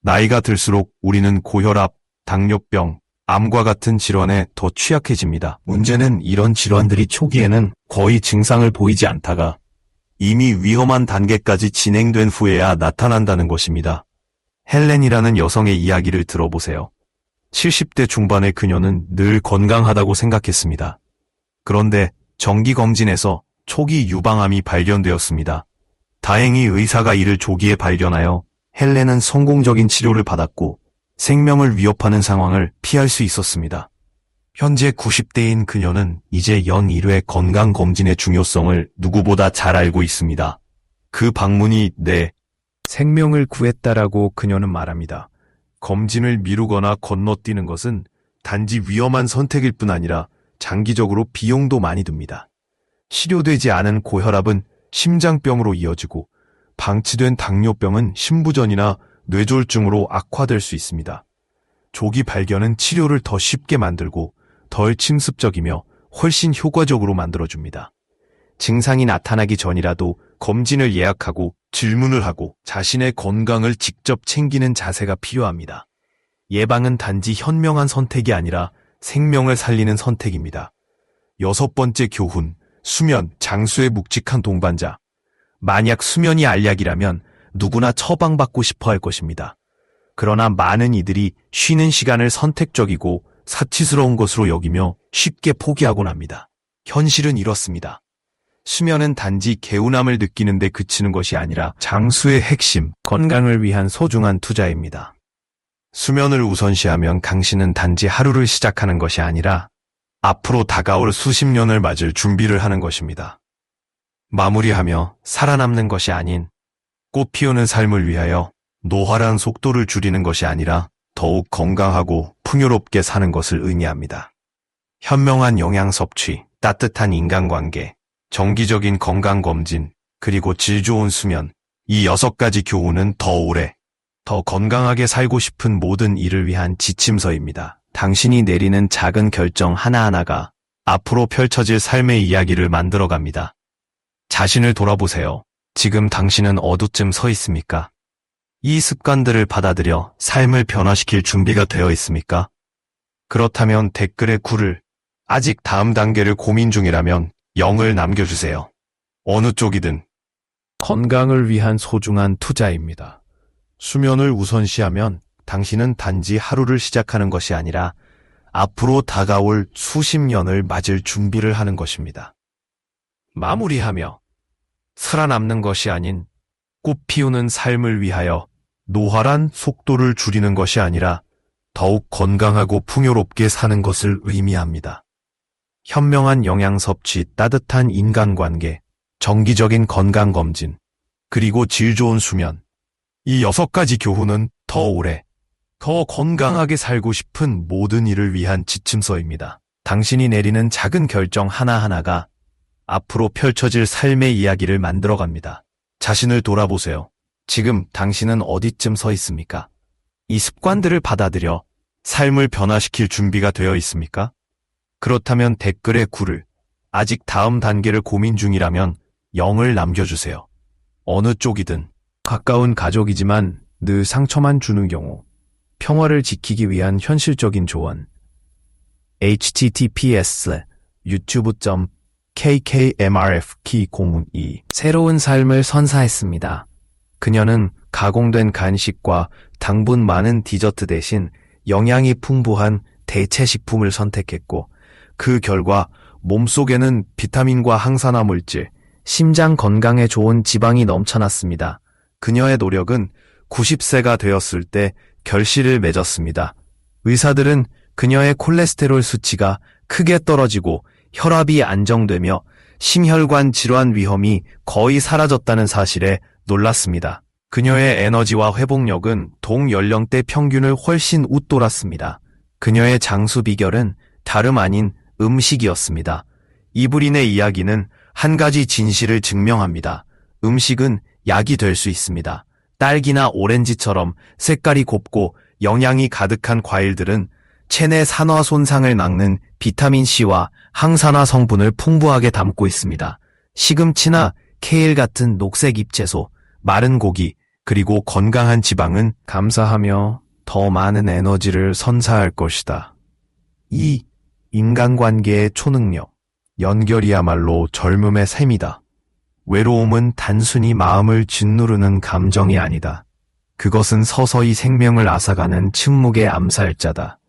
나이가 들수록 우리는 고혈압, 당뇨병, 암과 같은 질환에 더 취약해집니다. 문제는 이런 질환들이 초기에는 거의 증상을 보이지 않다가 이미 위험한 단계까지 진행된 후에야 나타난다는 것입니다. 헬렌이라는 여성의 이야기를 들어보세요. 70대 중반의 그녀는 늘 건강하다고 생각했습니다. 그런데 정기검진에서 초기 유방암이 발견되었습니다. 다행히 의사가 이를 조기에 발견하여 헬렌은 성공적인 치료를 받았고 생명을 위협하는 상황을 피할 수 있었습니다. 현재 90대인 그녀는 이제 연 1회 건강검진의 중요성을 누구보다 잘 알고 있습니다. 그 방문이 내 생명을 구했다라고 그녀는 말합니다. 검진을 미루거나 건너뛰는 것은 단지 위험한 선택일 뿐 아니라 장기적으로 비용도 많이 듭니다. 치료되지 않은 고혈압은 심장병으로 이어지고 방치된 당뇨병은 심부전이나 뇌졸중으로 악화될 수 있습니다. 조기 발견은 치료를 더 쉽게 만들고 덜 침습적이며 훨씬 효과적으로 만들어줍니다. 증상이 나타나기 전이라도 검진을 예약하고 질문을 하고 자신의 건강을 직접 챙기는 자세가 필요합니다. 예방은 단지 현명한 선택이 아니라 생명을 살리는 선택입니다. 6번째 교훈, 수면, 장수의 묵직한 동반자. 만약 수면이 알약이라면 누구나 처방받고 싶어 할 것입니다. 그러나 많은 이들이 쉬는 시간을 선택적이고 사치스러운 것으로 여기며 쉽게 포기하곤 합니다. 현실은 이렇습니다. 수면은 단지 개운함을 느끼는 데 그치는 것이 아니라 장수의 핵심, 건강을 위한 소중한 투자입니다. 수면을 우선시하면 당신은 단지 하루를 시작하는 것이 아니라 앞으로 다가올 수십 년을 맞을 준비를 하는 것입니다. 마무리하며 살아남는 것이 아닌 꽃 피우는 삶을 위하여 노화란 속도를 줄이는 것이 아니라 더욱 건강하고 풍요롭게 사는 것을 의미합니다. 현명한 영양 섭취, 따뜻한 인간관계, 정기적인 건강검진, 그리고 질 좋은 수면, 이 6가지 교훈은 더 오래, 더 건강하게 살고 싶은 모든 이를 위한 지침서입니다. 당신이 내리는 작은 결정 하나하나가 앞으로 펼쳐질 삶의 이야기를 만들어갑니다. 자신을 돌아보세요. 지금 당신은 어디쯤 서 있습니까? 이 습관들을 받아들여 삶을 변화시킬 준비가 되어 있습니까? 그렇다면 댓글에 굴을, 아직 다음 단계를 고민 중이라면 0을 남겨주세요. 어느 쪽이든. 건강을 위한 소중한 투자입니다. 수면을 우선시하면 당신은 단지 하루를 시작하는 것이 아니라 앞으로 다가올 수십 년을 맞을 준비를 하는 것입니다. 마무리하며 살아남는 것이 아닌 꽃 피우는 삶을 위하여 노화란 속도를 줄이는 것이 아니라 더욱 건강하고 풍요롭게 사는 것을 의미합니다. 현명한 영양 섭취, 따뜻한 인간관계, 정기적인 건강검진, 그리고 질 좋은 수면. 이 6가지 교훈은 더 오래, 더 건강하게 살고 싶은 모든 이를 위한 지침서입니다. 당신이 내리는 작은 결정 하나하나가 앞으로 펼쳐질 삶의 이야기를 만들어갑니다. 자신을 돌아보세요. 지금 당신은 어디쯤 서 있습니까? 이 습관들을 받아들여 삶을 변화시킬 준비가 되어 있습니까? 그렇다면 댓글에 굴을, 아직 다음 단계를 고민 중이라면 0을 남겨주세요. 어느 쪽이든. 가까운 가족이지만 늘 상처만 주는 경우, 평화를 지키기 위한 현실적인 조언. https://youtube.kkmrf-02 새로운 삶을 선사했습니다. 그녀는 가공된 간식과 당분 많은 디저트 대신 영양이 풍부한 대체 식품을 선택했고, 그 결과 몸속에는 비타민과 항산화 물질, 심장 건강에 좋은 지방이 넘쳐났습니다. 그녀의 노력은 90세가 되었을 때 결실을 맺었습니다. 의사들은 그녀의 콜레스테롤 수치가 크게 떨어지고 혈압이 안정되며 심혈관 질환 위험이 거의 사라졌다는 사실에 놀랐습니다. 그녀의 에너지와 회복력은 동연령대 평균을 훨씬 웃돌았습니다. 그녀의 장수 비결은 다름 아닌 음식이었습니다. 이브린의 이야기는 한 가지 진실을 증명합니다. 음식은 약이 될 수 있습니다. 딸기나 오렌지처럼 색깔이 곱고 영양이 가득한 과일들은 체내 산화 손상을 막는 비타민C와 항산화 성분을 풍부하게 담고 있습니다. 시금치나 케일 같은 녹색 잎채소, 마른 고기, 그리고 건강한 지방은 감사하며 더 많은 에너지를 선사할 것이다. 이 인간관계의 초능력, 연결이야말로 젊음의 셈이다. 외로움은 단순히 마음을 짓누르는 감정이 아니다. 그것은 서서히 생명을 앗아가는 침묵의 암살자다.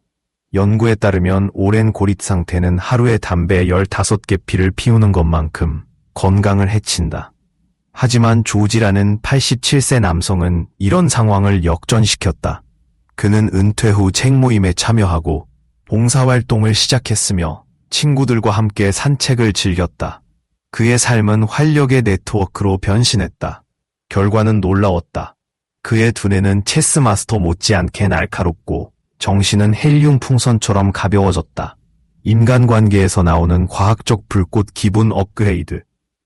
연구에 따르면 오랜 고립 상태는 하루에 담배 15개 피를 피우는 것만큼 건강을 해친다. 하지만 조지라는 87세 남성은 이런 상황을 역전시켰다. 그는 은퇴 후 책 모임에 참여하고 봉사활동을 시작했으며 친구들과 함께 산책을 즐겼다. 그의 삶은 활력의 네트워크로 변신했다. 결과는 놀라웠다. 그의 두뇌는 체스 마스터 못지않게 날카롭고 정신은 헬륨 풍선처럼 가벼워졌다. 인간관계에서 나오는 과학적 불꽃 기분 업그레이드.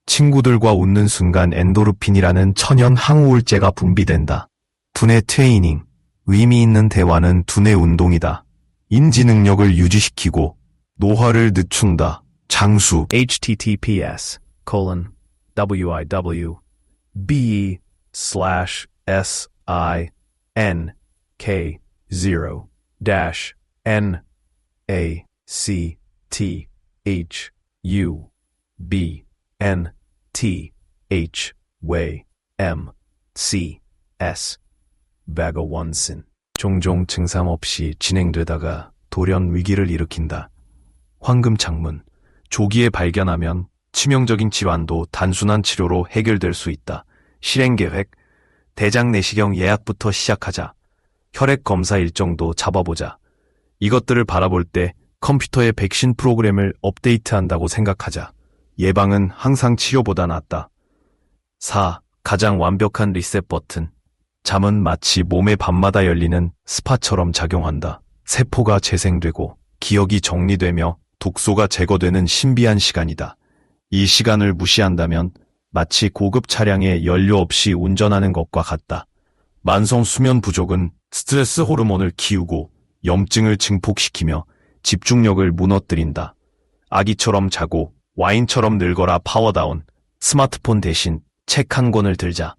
친구들과 웃는 순간 엔도르핀이라는 천연 항우울제가 분비된다. 두뇌 트레이닝. 의미 있는 대화는 두뇌 운동이다. 인지 능력을 유지시키고 노화를 늦춘다. 장수 https://NACTHUBNACTHWMCS 바가원슨 종종 증상 없이 진행되다가 돌연 위기를 일으킨다. 황금 창문. 조기에 발견하면 치명적인 질환도 단순한 치료로 해결될 수 있다. 실행계획. 대장 내시경 예약부터 시작하자. 혈액 검사 일정도 잡아보자. 이것들을 바라볼 때 컴퓨터의 백신 프로그램을 업데이트한다고 생각하자. 예방은 항상 치료보다 낫다. 4. 가장 완벽한 리셋 버튼. 잠은 마치 몸의 밤마다 열리는 스파처럼 작용한다. 세포가 재생되고 기억이 정리되며 독소가 제거되는 신비한 시간이다. 이 시간을 무시한다면 마치 고급 차량에 연료 없이 운전하는 것과 같다. 만성 수면 부족은 스트레스 호르몬을 키우고 염증을 증폭시키며 집중력을 무너뜨린다. 아기처럼 자고 와인처럼 늙어라 파워다운. 스마트폰 대신 책 한 권을 들자.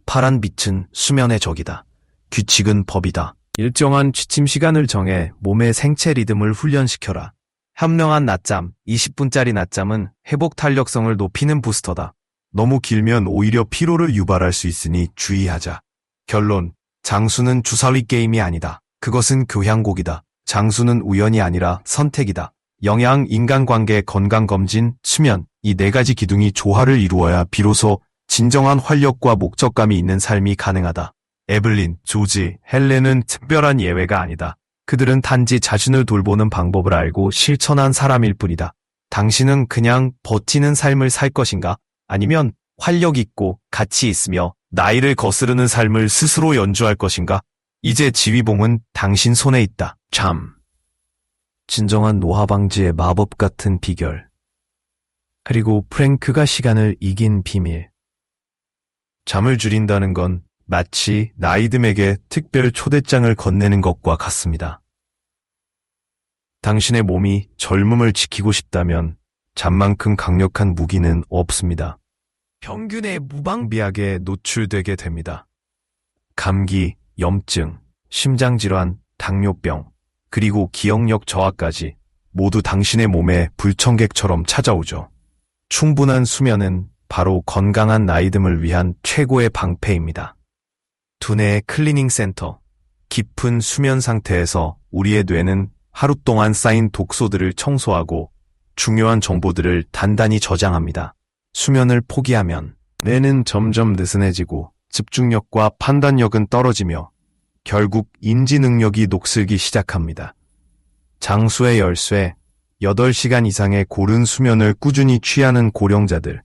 파란 빛은 수면의 적이다. 규칙은 법이다. 일정한 취침 시간을 정해 몸의 생체 리듬을 훈련시켜라. 현명한 낮잠, 20분짜리 낮잠은 회복 탄력성을 높이는 부스터다. 너무 길면 오히려 피로를 유발할 수 있으니 주의하자. 결론, 장수는 주사위 게임이 아니다. 그것은 교향곡이다. 장수는 우연이 아니라 선택이다. 영양, 인간관계, 건강검진, 수면, 이 네 가지 기둥이 조화를 이루어야 비로소 진정한 활력과 목적감이 있는 삶이 가능하다. 에블린, 조지, 헬렌은 특별한 예외가 아니다. 그들은 단지 자신을 돌보는 방법을 알고 실천한 사람일 뿐이다. 당신은 그냥 버티는 삶을 살 것인가? 아니면 활력 있고 가치 있으며 나이를 거스르는 삶을 스스로 연주할 것인가? 이제 지휘봉은 당신 손에 있다. 잠. 진정한 노화 방지의 마법 같은 비결. 그리고 프랭크가 시간을 이긴 비밀. 잠을 줄인다는 건 마치 나이듦에게 특별 초대장을 건네는 것과 같습니다. 당신의 몸이 젊음을 지키고 싶다면 잠만큼 강력한 무기는 없습니다. 평균의 무방비하게 노출되게 됩니다. 감기, 염증, 심장질환, 당뇨병, 그리고 기억력 저하까지 모두 당신의 몸에 불청객처럼 찾아오죠. 충분한 수면은 바로 건강한 나이듦을 위한 최고의 방패입니다. 두뇌의 클리닝 센터. 깊은 수면 상태에서 우리의 뇌는 하루 동안 쌓인 독소들을 청소하고 중요한 정보들을 단단히 저장합니다. 수면을 포기하면 뇌는 점점 느슨해지고 집중력과 판단력은 떨어지며 결국 인지 능력이 녹슬기 시작합니다. 장수의 열쇠, 8시간 이상의 고른 수면을 꾸준히 취하는 고령자들.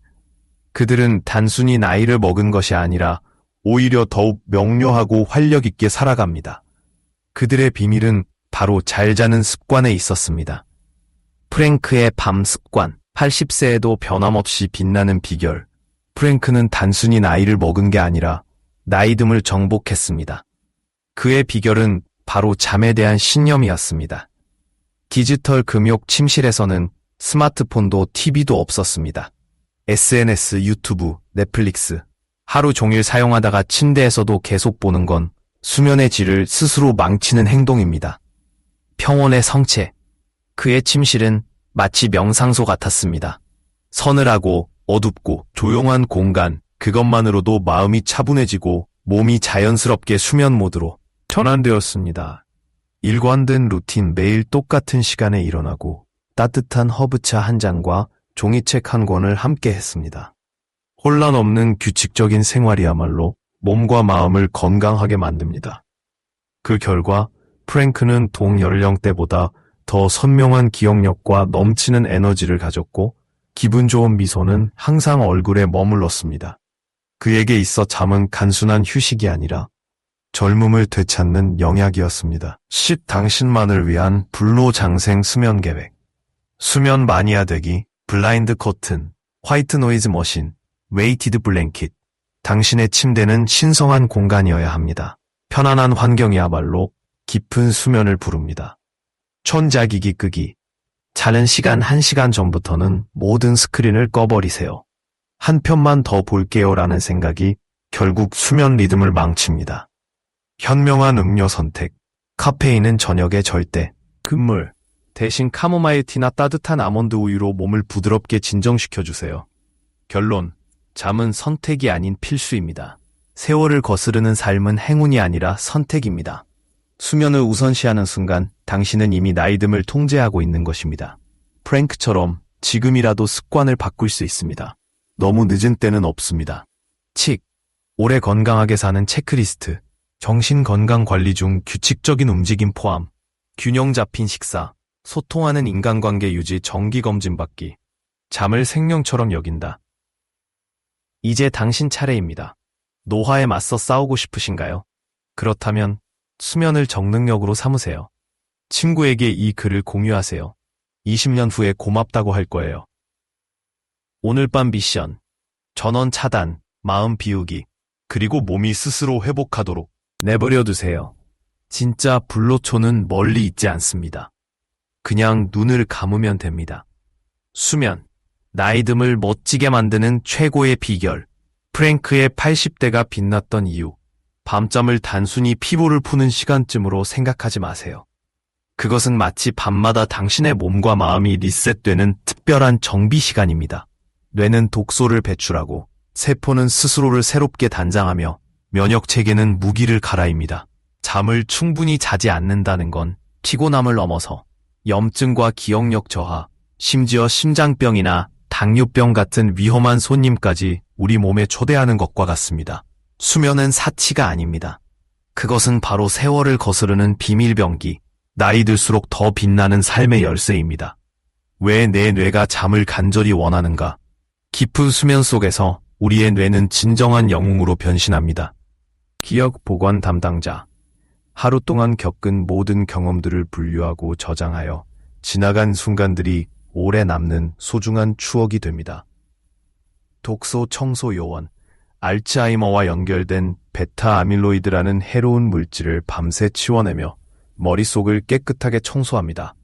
그들은 단순히 나이를 먹은 것이 아니라 오히려 더욱 명료하고 활력 있게 살아갑니다. 그들의 비밀은 바로 잘 자는 습관에 있었습니다. 프랭크의 밤 습관, 80세에도 변함없이 빛나는 비결. 프랭크는 단순히 나이를 먹은 게 아니라 나이듦을 정복했습니다. 그의 비결은 바로 잠에 대한 신념이었습니다. 디지털 금욕 침실에서는 스마트폰도 TV도 없었습니다. SNS, 유튜브, 넷플릭스, 하루 종일 사용하다가 침대에서도 계속 보는 건 수면의 질을 스스로 망치는 행동입니다. 평온의 성체, 그의 침실은 마치 명상소 같았습니다. 서늘하고 어둡고 조용한 공간, 그것만으로도 마음이 차분해지고 몸이 자연스럽게 수면 모드로 전환되었습니다. 일관된 루틴, 매일 똑같은 시간에 일어나고 따뜻한 허브차 한 잔과 종이책 한 권을 함께 했습니다. 혼란 없는 규칙적인 생활이야말로 몸과 마음을 건강하게 만듭니다. 그 결과 프랭크는 동연령대보다 더 선명한 기억력과 넘치는 에너지를 가졌고 기분 좋은 미소는 항상 얼굴에 머물렀습니다. 그에게 있어 잠은 단순한 휴식이 아니라 젊음을 되찾는 영약이었습니다. 10. 당신만을 위한 불로장생 수면 계획. 수면 마니아 되기, 블라인드 커튼, 화이트 노이즈 머신, 웨이티드 블랭킷. 당신의 침대는 신성한 공간이어야 합니다. 편안한 환경이야말로 깊은 수면을 부릅니다. 천자기기 끄기. 자는 시간 1시간 전부터는 모든 스크린을 꺼버리세요. 한 편만 더 볼게요라는 생각이 결국 수면 리듬을 망칩니다. 현명한 음료 선택. 카페인은 저녁에 절대 금물. 대신 카모마일 티나 따뜻한 아몬드 우유로 몸을 부드럽게 진정시켜주세요. 결론. 잠은 선택이 아닌 필수입니다. 세월을 거스르는 삶은 행운이 아니라 선택입니다. 수면을 우선시하는 순간 당신은 이미 나이듦을 통제하고 있는 것입니다. 프랭크처럼 지금이라도 습관을 바꿀 수 있습니다. 너무 늦은 때는 없습니다. 칙. 오래 건강하게 사는 체크리스트. 정신건강관리 중 규칙적인 움직임 포함. 균형 잡힌 식사. 소통하는 인간관계 유지, 정기검진 받기. 잠을 생명처럼 여긴다. 이제 당신 차례입니다. 노화에 맞서 싸우고 싶으신가요? 그렇다면 수면을 정능력으로 삼으세요. 친구에게 이 글을 공유하세요. 20년 후에 고맙다고 할 거예요. 오늘 밤 미션. 전원 차단, 마음 비우기, 그리고 몸이 스스로 회복하도록 내버려 두세요. 진짜 불로초는 멀리 있지 않습니다. 그냥 눈을 감으면 됩니다. 수면, 나이듦을 멋지게 만드는 최고의 비결. 프랭크의 80대가 빛났던 이유. 밤잠을 단순히 피로를 푸는 시간쯤으로 생각하지 마세요. 그것은 마치 밤마다 당신의 몸과 마음이 리셋되는 특별한 정비 시간입니다. 뇌는 독소를 배출하고 세포는 스스로를 새롭게 단장하며 면역체계는 무기를 갈아입니다. 잠을 충분히 자지 않는다는 건 피곤함을 넘어서 염증과 기억력 저하, 심지어 심장병이나 당뇨병 같은 위험한 손님까지 우리 몸에 초대하는 것과 같습니다. 수면은 사치가 아닙니다. 그것은 바로 세월을 거스르는 비밀병기, 나이 들수록 더 빛나는 삶의 열쇠입니다. 왜 내 뇌가 잠을 간절히 원하는가? 깊은 수면 속에서 우리의 뇌는 진정한 영웅으로 변신합니다. 기억 보관 담당자. 하루 동안 겪은 모든 경험들을 분류하고 저장하여 지나간 순간들이 오래 남는 소중한 추억이 됩니다. 독소 청소 요원. 알츠하이머와 연결된 베타 아밀로이드라는 해로운 물질을 밤새 치워내며 머릿속을 깨끗하게 청소합니다.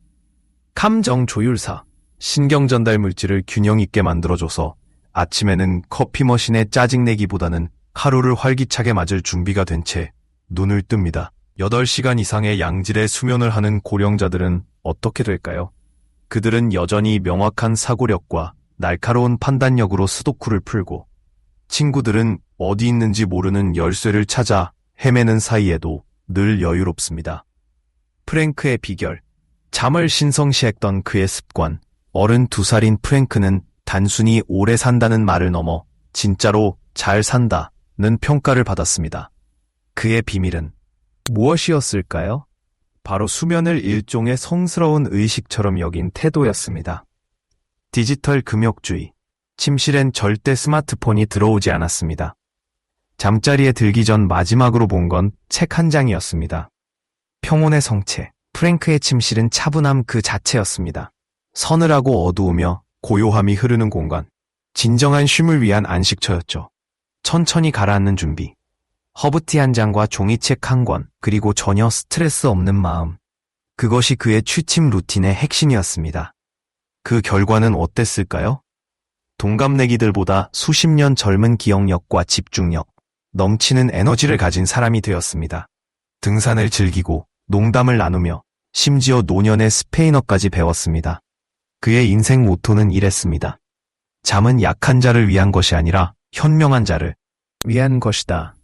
감정 조율사. 신경 전달 물질을 균형 있게 만들어줘서 아침에는 커피 머신에 짜증내기보다는 하루를 활기차게 맞을 준비가 된 채 눈을 뜹니다. 8시간 이상의 양질의 수면을 하는 고령자들은 어떻게 될까요? 그들은 여전히 명확한 사고력과 날카로운 판단력으로 스도쿠를 풀고 친구들은 어디 있는지 모르는 열쇠를 찾아 헤매는 사이에도 늘 여유롭습니다. 프랭크의 비결. 잠을 신성시했던 그의 습관. 42살인 프랭크는 단순히 오래 산다는 말을 넘어 진짜로 잘 산다는 평가를 받았습니다. 그의 비밀은 무엇이었을까요? 바로 수면을 일종의 성스러운 의식처럼 여긴 태도였습니다. 디지털 금욕주의. 침실엔 절대 스마트폰이 들어오지 않았습니다. 잠자리에 들기 전 마지막으로 본 건 책 한 장이었습니다. 평온의 성체. 프랭크의 침실은 차분함 그 자체였습니다. 서늘하고 어두우며 고요함이 흐르는 공간. 진정한 쉼을 위한 안식처였죠. 천천히 가라앉는 준비. 허브티 한 잔과 종이책 한 권, 그리고 전혀 스트레스 없는 마음. 그것이 그의 취침 루틴의 핵심이었습니다. 그 결과는 어땠을까요? 동갑내기들보다 수십 년 젊은 기억력과 집중력, 넘치는 에너지를 가진 사람이 되었습니다. 등산을 즐기고 농담을 나누며 심지어 노년의 스페인어까지 배웠습니다. 그의 인생 모토는 이랬습니다. 잠은 약한 자를 위한 것이 아니라 현명한 자를 위한 것이다.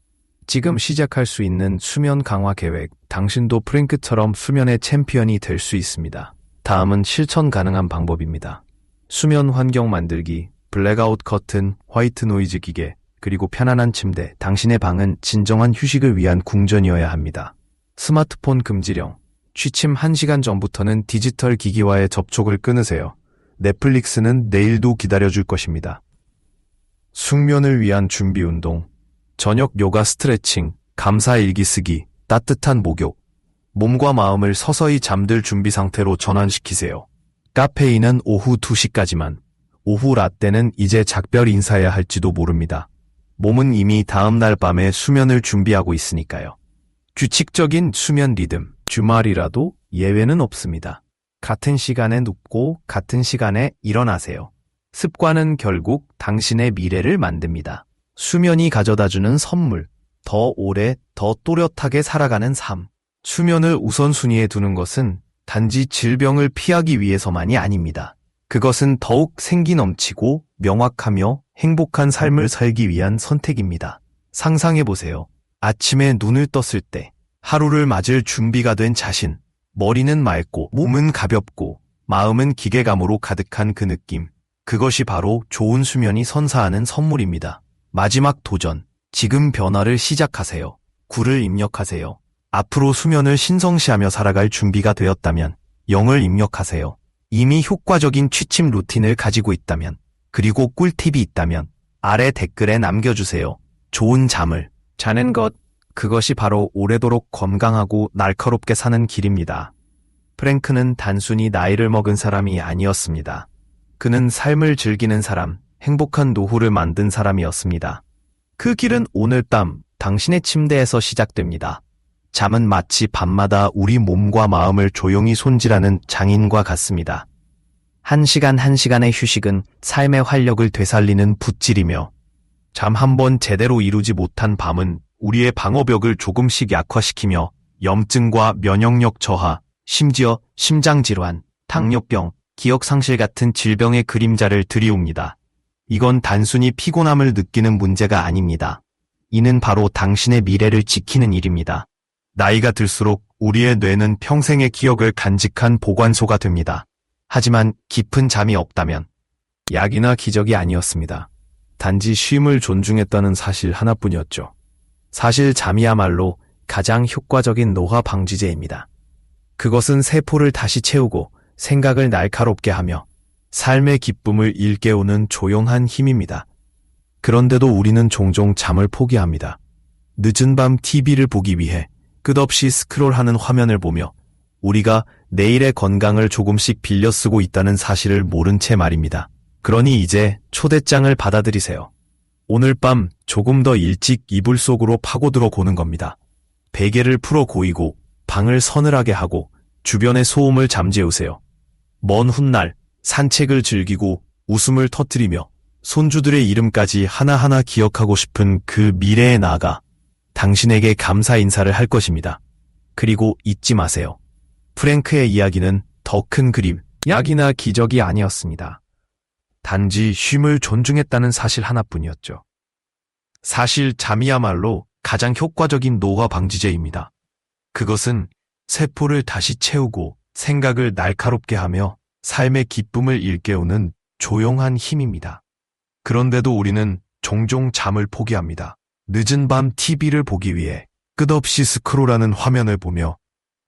지금 시작할 수 있는 수면 강화 계획, 당신도 프랭크처럼 수면의 챔피언이 될 수 있습니다. 다음은 실천 가능한 방법입니다. 수면 환경 만들기, 블랙아웃 커튼, 화이트 노이즈 기계, 그리고 편안한 침대. 당신의 방은 진정한 휴식을 위한 궁전이어야 합니다. 스마트폰 금지령. 취침 1시간 전부터는 디지털 기기와의 접촉을 끊으세요. 넷플릭스는 내일도 기다려줄 것입니다. 숙면을 위한 준비 운동. 저녁 요가 스트레칭, 감사 일기 쓰기, 따뜻한 목욕. 몸과 마음을 서서히 잠들 준비 상태로 전환시키세요. 카페인은 오후 2시까지만. 오후 라떼는 이제 작별 인사해야 할지도 모릅니다. 몸은 이미 다음날 밤에 수면을 준비하고 있으니까요. 규칙적인 수면 리듬, 주말이라도 예외는 없습니다. 같은 시간에 눕고 같은 시간에 일어나세요. 습관은 결국 당신의 미래를 만듭니다. 수면이 가져다주는 선물, 더 오래, 더 또렷하게 살아가는 삶. 수면을 우선순위에 두는 것은 단지 질병을 피하기 위해서만이 아닙니다. 그것은 더욱 생기 넘치고 명확하며 행복한 삶을 살기 위한 선택입니다. 상상해보세요. 아침에 눈을 떴을 때 하루를 맞을 준비가 된 자신, 머리는 맑고 몸은 가볍고 마음은 기계감으로 가득한 그 느낌. 그것이 바로 좋은 수면이 선사하는 선물입니다. 마지막 도전, 지금 변화를 시작하세요. 굴을 입력하세요. 앞으로 수면을 신성시하며 살아갈 준비가 되었다면 0을 입력하세요. 이미 효과적인 취침 루틴을 가지고 있다면, 그리고 꿀팁이 있다면 아래 댓글에 남겨주세요. 좋은 잠을 자는 것, 그것이 바로 오래도록 건강하고 날카롭게 사는 길입니다. 프랭크는 단순히 나이를 먹은 사람이 아니었습니다. 그는 삶을 즐기는 사람, 행복한 노후를 만든 사람이었습니다. 그 길은 오늘 밤 당신의 침대에서 시작됩니다. 잠은 마치 밤마다 우리 몸과 마음을 조용히 손질하는 장인과 같습니다. 한 시간 한 시간의 휴식은 삶의 활력을 되살리는 붓질이며, 잠 한 번 제대로 이루지 못한 밤은 우리의 방어벽을 조금씩 약화시키며 염증과 면역력 저하, 심지어 심장질환, 당뇨병, 기억상실 같은 질병의 그림자를 들이옵니다. 이건 단순히 피곤함을 느끼는 문제가 아닙니다. 이는 바로 당신의 미래를 지키는 일입니다. 나이가 들수록 우리의 뇌는 평생의 기억을 간직한 보관소가 됩니다. 하지만 깊은 잠이 없다면 약이나 기적이 아니었습니다. 단지 쉼을 존중했다는 사실 하나뿐이었죠. 사실 잠이야말로 가장 효과적인 노화 방지제입니다. 그것은 세포를 다시 채우고 생각을 날카롭게 하며 삶의 기쁨을 일깨우는 조용한 힘입니다. 그런데도 우리는 종종 잠을 포기합니다. 늦은 밤 TV를 보기 위해 끝없이 스크롤하는 화면을 보며 우리가 내일의 건강을 조금씩 빌려 쓰고 있다는 사실을 모른 채 말입니다. 그러니 이제 초대장을 받아들이세요. 오늘 밤 조금 더 일찍 이불 속으로 파고들어 고는 겁니다. 베개를 풀어 고이고 방을 서늘하게 하고 주변의 소음을 잠재우세요. 먼 훗날 산책을 즐기고 웃음을 터뜨리며 손주들의 이름까지 하나하나 기억하고 싶은 그 미래에 나아가 당신에게 감사 인사를 할 것입니다. 그리고 잊지 마세요. 프랭크의 이야기는 더 큰 그림, 약이나 기적이 아니었습니다. 단지 쉼을 존중했다는 사실 하나뿐이었죠. 사실 잠이야말로 가장 효과적인 노화 방지제입니다. 그것은 세포를 다시 채우고 생각을 날카롭게 하며 삶의 기쁨을 일깨우는 조용한 힘입니다. 그런데도 우리는 종종 잠을 포기합니다. 늦은 밤 TV를 보기 위해 끝없이 스크롤하는 화면을 보며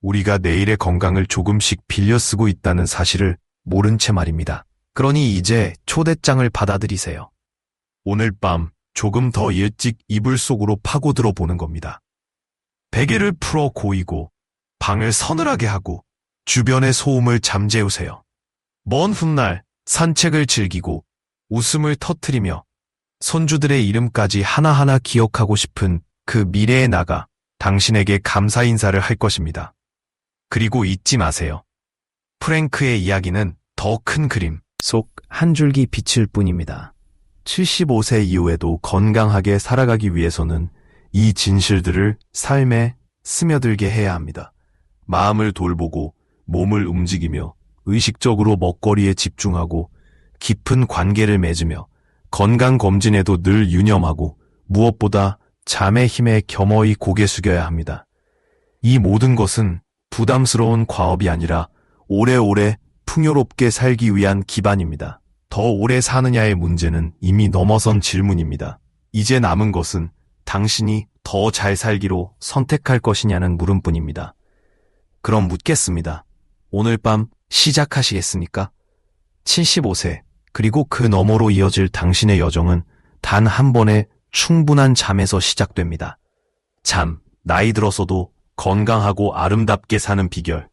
우리가 내일의 건강을 조금씩 빌려 쓰고 있다는 사실을 모른 채 말입니다. 그러니 이제 초대장을 받아들이세요. 오늘 밤 조금 더 일찍 이불 속으로 파고들어 보는 겁니다. 베개를 풀어 고이고 방을 서늘하게 하고 주변의 소음을 잠재우세요. 먼 훗날 산책을 즐기고 웃음을 터뜨리며 손주들의 이름까지 하나하나 기억하고 싶은 그 미래에 나가 당신에게 감사 인사를 할 것입니다. 그리고 잊지 마세요. 프랭크의 이야기는 더 큰 그림 속 한 줄기 빛일 뿐입니다. 75세 이후에도 건강하게 살아가기 위해서는 이 진실들을 삶에 스며들게 해야 합니다. 마음을 돌보고 몸을 움직이며 의식적으로 먹거리에 집중하고 깊은 관계를 맺으며 건강검진에도 늘 유념하고 무엇보다 잠의 힘에 겸허히 고개 숙여야 합니다. 이 모든 것은 부담스러운 과업이 아니라 오래오래 풍요롭게 살기 위한 기반입니다. 더 오래 사느냐의 문제는 이미 넘어선 질문입니다. 이제 남은 것은 당신이 더 잘 살기로 선택할 것이냐는 물음뿐입니다. 그럼 묻겠습니다. 오늘 밤 시작하시겠습니까? 75세, 그리고 그 너머로 이어질 당신의 여정은 단 한 번의 충분한 잠에서 시작됩니다. 잠, 나이 들어서도 건강하고 아름답게 사는 비결.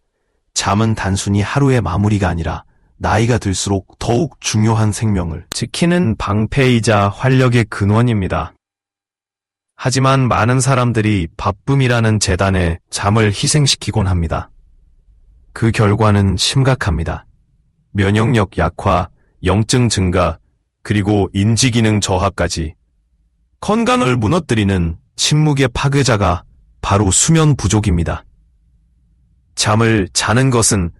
잠은 단순히 하루의 마무리가 아니라 나이가 들수록 더욱 중요한 생명을 지키는 방패이자 활력의 근원입니다. 하지만 많은 사람들이 바쁨이라는 재단에 잠을 희생시키곤 합니다. 그 결과는 심각합니다. 면역력 약화, 염증 증가, 그리고 인지기능 저하까지 건강을 무너뜨리는 침묵의 파괴자가 바로 수면 부족입니다. 잠을 자는 것은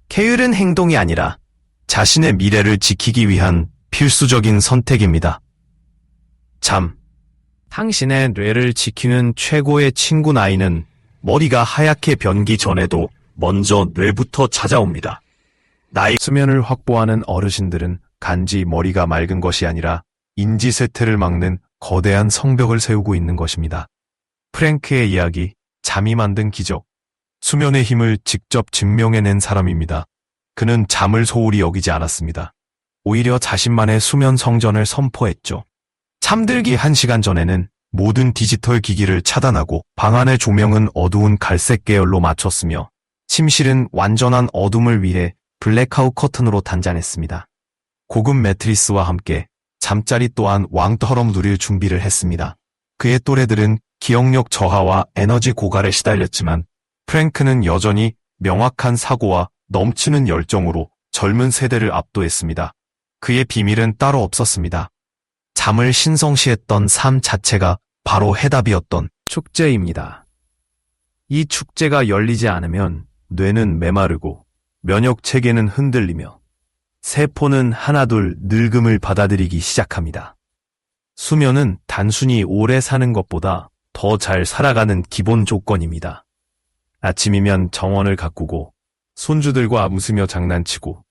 게으른 행동이 아니라 자신의 미래를 지키기 위한 필수적인 선택입니다. 잠. 당신의 뇌를 지키는 최고의 친구. 나이는 머리가 하얗게 변기 전에도 먼저 뇌부터 찾아옵니다. 수면을 확보하는 어르신들은 단지 머리가 맑은 것이 아니라 인지 쇠퇴를 막는 거대한 성벽을 세우고 있는 것입니다. 프랭크의 이야기, 잠이 만든 기적. 수면의 힘을 직접 증명해낸 사람입니다. 그는 잠을 소홀히 여기지 않았습니다. 오히려 자신만의 수면 성전을 선포했죠. 잠들기 1시간 전에는 모든 디지털 기기를 차단하고 방 안의 조명은 어두운 갈색 계열로 맞췄으며 침실은 완전한 어둠을 위해 블랙아웃 커튼으로 단장했습니다. 고급 매트리스와 함께 잠자리 또한 왕처럼 누릴 준비를 했습니다. 그의 또래들은 기억력 저하와 에너지 고갈에 시달렸지만 프랭크는 여전히 명확한 사고와 넘치는 열정으로 젊은 세대를 압도했습니다. 그의 비밀은 따로 없었습니다. 잠을 신성시했던 삶 자체가 바로 해답이었던 축제입니다. 이 축제가 열리지 않으면 뇌는 메마르고 면역 체계는 흔들리며 세포는 하나둘 늙음을 받아들이기 시작합니다. 수면은 단순히 오래 사는 것보다 더 잘 살아가는 기본 조건입니다. 아침이면 정원을 가꾸고 손주들과 웃으며 장난치고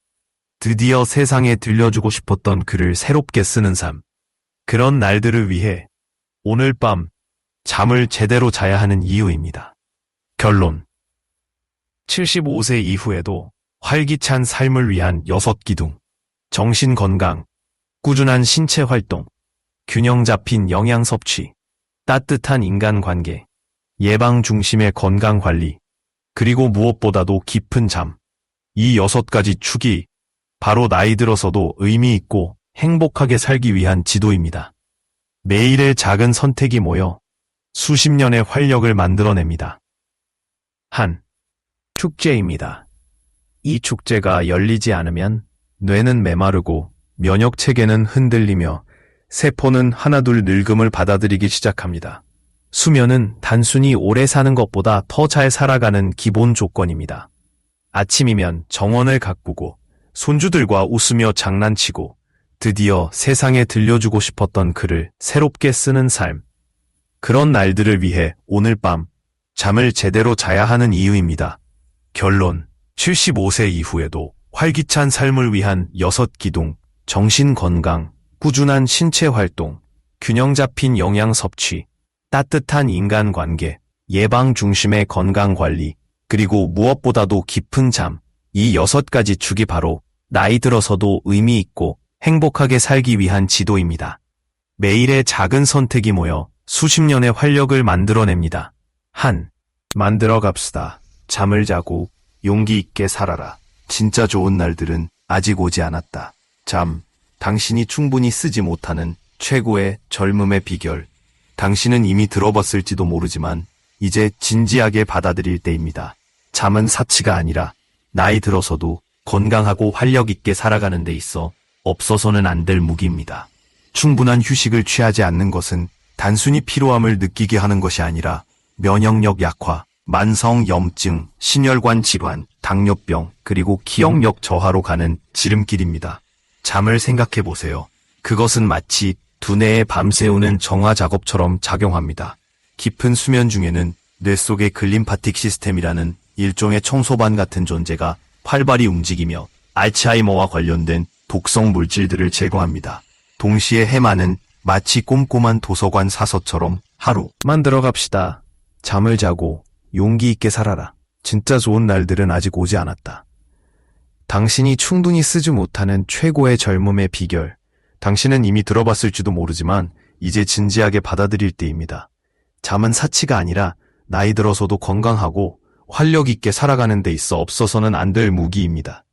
드디어 세상에 들려주고 싶었던 글을 새롭게 쓰는 삶. 그런 날들을 위해 오늘 밤 잠을 제대로 자야 하는 이유입니다. 결론. 75세 이후에도 활기찬 삶을 위한 6기둥. 정신 건강, 꾸준한 신체 활동, 균형 잡힌 영양 섭취, 따뜻한 인간관계, 예방 중심의 건강 관리, 그리고 무엇보다도 깊은 잠. 이 6가지 축이 바로 나이 들어서도 의미 있고 행복하게 살기 위한 지도입니다. 매일의 작은 선택이 모여 수십 년의 활력을 만들어냅니다. 한 축제입니다. 이 축제가 열리지 않으면 뇌는 메마르고 면역 체계는 흔들리며 세포는 하나둘 늙음을 받아들이기 시작합니다. 수면은 단순히 오래 사는 것보다 더 잘 살아가는 기본 조건입니다. 아침이면 정원을 가꾸고 손주들과 웃으며 장난치고 드디어 세상에 들려주고 싶었던 글을 새롭게 쓰는 삶. 그런 날들을 위해 오늘 밤 잠을 제대로 자야 하는 이유입니다. 결론. 75세 이후에도 활기찬 삶을 위한 6기둥, 정신 건강, 꾸준한 신체 활동, 균형 잡힌 영양 섭취, 따뜻한 인간관계, 예방 중심의 건강 관리, 그리고 무엇보다도 깊은 잠, 이 6가지 축이 바로 나이 들어서도 의미 있고 행복하게 살기 위한 지도입니다. 매일의 작은 선택이 모여 수십 년의 활력을 만들어냅니다. 만들어 갑시다. 잠을 자고 용기 있게 살아라. 진짜 좋은 날들은 아직 오지 않았다. 당신이 충분히 쓰지 못하는 최고의 젊음의 비결. 당신은 이미 들어봤을지도 모르지만 이제 진지하게 받아들일 때입니다. 잠은 사치가 아니라 나이 들어서도 건강하고 활력 있게 살아가는 데 있어 없어서는 안 될 무기입니다. 충분한 휴식을 취하지 않는 것은 단순히 피로함을 느끼게 하는 것이 아니라 면역력 약화, 만성 염증, 심혈관 질환, 당뇨병, 그리고 기억력 저하로 가는 지름길입니다. 잠을 생각해 보세요. 그것은 마치 두뇌에 밤새우는 정화 작업처럼 작용합니다. 깊은 수면 중에는 뇌 속의 글림파틱 시스템이라는 일종의 청소반 같은 존재가 활발히 움직이며 알츠하이머와 관련된 독성 물질들을 제거합니다. 동시에 해마는 마치 꼼꼼한 도서관 사서처럼 하루만 들어갑시다. 잠을 자고 용기 있게 살아라. 진짜 좋은 날들은 아직 오지 않았다. 당신이 충분히 쓰지 못하는 최고의 젊음의 비결. 당신은 이미 들어봤을지도 모르지만 이제 진지하게 받아들일 때입니다. 잠은 사치가 아니라 나이 들어서도 건강하고 활력 있게 살아가는 데 있어 없어서는 안 될 무기입니다.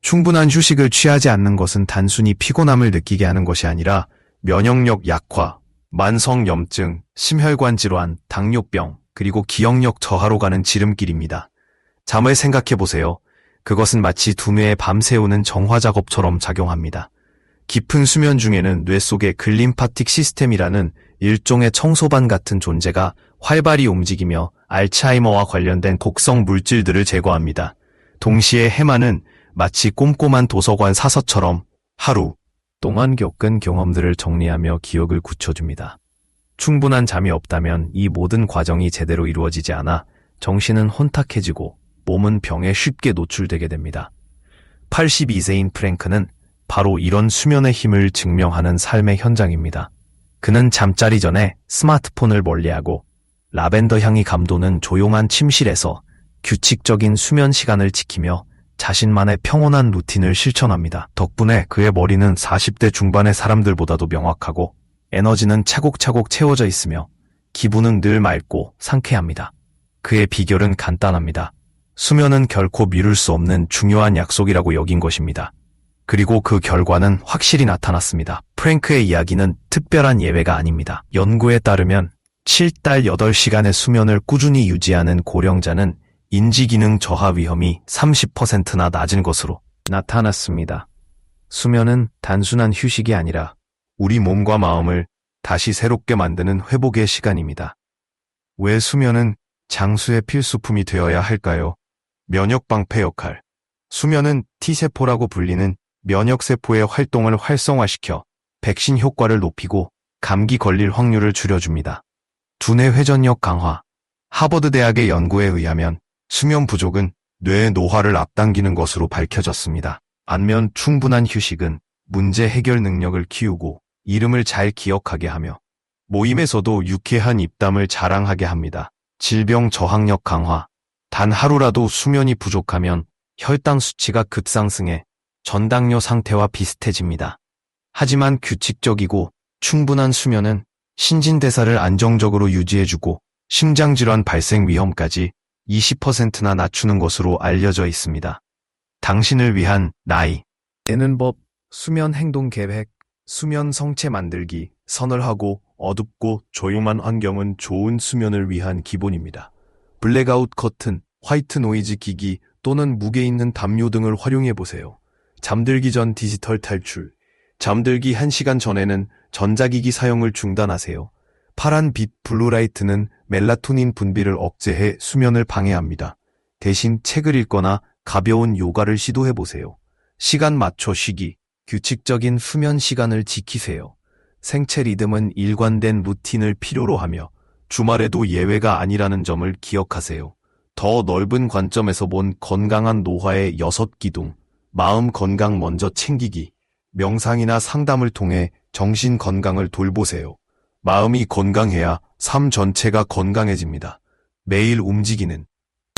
충분한 휴식을 취하지 않는 것은 단순히 피곤함을 느끼게 하는 것이 아니라 면역력 약화, 만성 염증, 심혈관 질환, 당뇨병, 그리고 기억력 저하로 가는 지름길입니다. 잠을 생각해 보세요. 그것은 마치 두뇌에 밤새우는 정화 작업처럼 작용합니다. 깊은 수면 중에는 뇌 속의 글림파틱 시스템이라는 일종의 청소반 같은 존재가 활발히 움직이며 알츠하이머와 관련된 독성 물질들을 제거합니다. 동시에 해마는 마치 꼼꼼한 도서관 사서처럼 하루 동안 겪은 경험들을 정리하며 기억을 굳혀줍니다. 충분한 잠이 없다면 이 모든 과정이 제대로 이루어지지 않아 정신은 혼탁해지고 몸은 병에 쉽게 노출되게 됩니다. 82세인 프랭크는 바로 이런 수면의 힘을 증명하는 삶의 현장입니다. 그는 잠자리 전에 스마트폰을 멀리하고 라벤더 향이 감도는 조용한 침실에서 규칙적인 수면 시간을 지키며 자신만의 평온한 루틴을 실천합니다. 덕분에 그의 머리는 40대 중반의 사람들보다도 명확하고 에너지는 차곡차곡 채워져 있으며 기분은 늘 맑고 상쾌합니다. 그의 비결은 간단합니다. 수면은 결코 미룰 수 없는 중요한 약속이라고 여긴 것입니다. 그리고 그 결과는 확실히 나타났습니다. 프랭크의 이야기는 특별한 예외가 아닙니다. 연구에 따르면 7달 8시간의 수면을 꾸준히 유지하는 고령자는 인지기능 저하 위험이 30%나 낮은 것으로 나타났습니다. 수면은 단순한 휴식이 아니라 우리 몸과 마음을 다시 새롭게 만드는 회복의 시간입니다. 왜 수면은 장수의 필수품이 되어야 할까요? 면역방패 역할. 수면은 T세포라고 불리는 면역세포의 활동을 활성화시켜 백신 효과를 높이고 감기 걸릴 확률을 줄여줍니다. 두뇌 회전력 강화. 하버드 대학의 연구에 의하면 수면 부족은 뇌의 노화를 앞당기는 것으로 밝혀졌습니다. 반면 충분한 휴식은 문제 해결 능력을 키우고 이름을 잘 기억하게 하며 모임에서도 유쾌한 입담을 자랑하게 합니다. 질병 저항력 강화. 단 하루라도 수면이 부족하면 혈당 수치가 급상승해 전당뇨 상태와 비슷해집니다. 하지만 규칙적이고 충분한 수면은 신진대사를 안정적으로 유지해주고 심장질환 발생 위험까지 20%나 낮추는 것으로 알려져 있습니다. 당신을 위한 나이 되는 법, 수면 행동 계획, 수면 성체 만들기, 서늘하고 어둡고 조용한 환경은 좋은 수면을 위한 기본입니다. 블랙아웃 커튼, 화이트 노이즈 기기 또는 무게 있는 담요 등을 활용해 보세요. 잠들기 전 디지털 탈출. 잠들기 1시간 전에는 전자기기 사용을 중단하세요. 파란 빛 블루라이트는 멜라토닌 분비를 억제해 수면을 방해합니다. 대신 책을 읽거나 가벼운 요가를 시도해 보세요. 시간 맞춰 쉬기. 규칙적인 수면 시간을 지키세요. 생체 리듬은 일관된 루틴을 필요로 하며 주말에도 예외가 아니라는 점을 기억하세요. 더 넓은 관점에서 본 건강한 노화의 6기둥, 마음 건강 먼저 챙기기, 명상이나 상담을 통해 정신 건강을 돌보세요. 마음이 건강해야 삶 전체가 건강해집니다. 매일 움직이는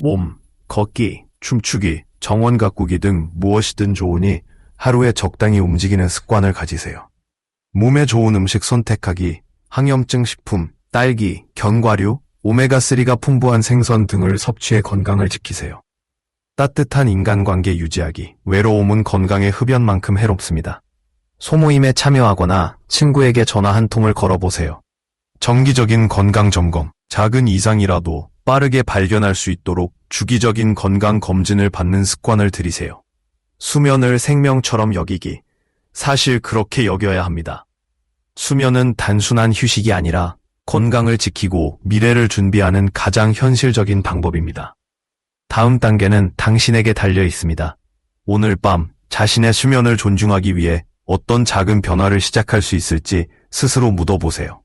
몸, 걷기, 춤추기, 정원 가꾸기 등 무엇이든 좋으니 하루에 적당히 움직이는 습관을 가지세요. 몸에 좋은 음식 선택하기, 항염증 식품, 딸기, 견과류, 오메가3가 풍부한 생선 등을 섭취해 건강을 지키세요. 따뜻한 인간관계 유지하기, 외로움은 건강의 흡연만큼 해롭습니다. 소모임에 참여하거나 친구에게 전화 한 통을 걸어보세요. 정기적인 건강 점검, 작은 이상이라도 빠르게 발견할 수 있도록 주기적인 건강 검진을 받는 습관을 들이세요. 수면을 생명처럼 여기기, 사실 그렇게 여겨야 합니다. 수면은 단순한 휴식이 아니라 건강을 지키고 미래를 준비하는 가장 현실적인 방법입니다. 다음 단계는 당신에게 달려 있습니다. 오늘 밤 자신의 수면을 존중하기 위해 어떤 작은 변화를 시작할 수 있을지 스스로 묻어보세요.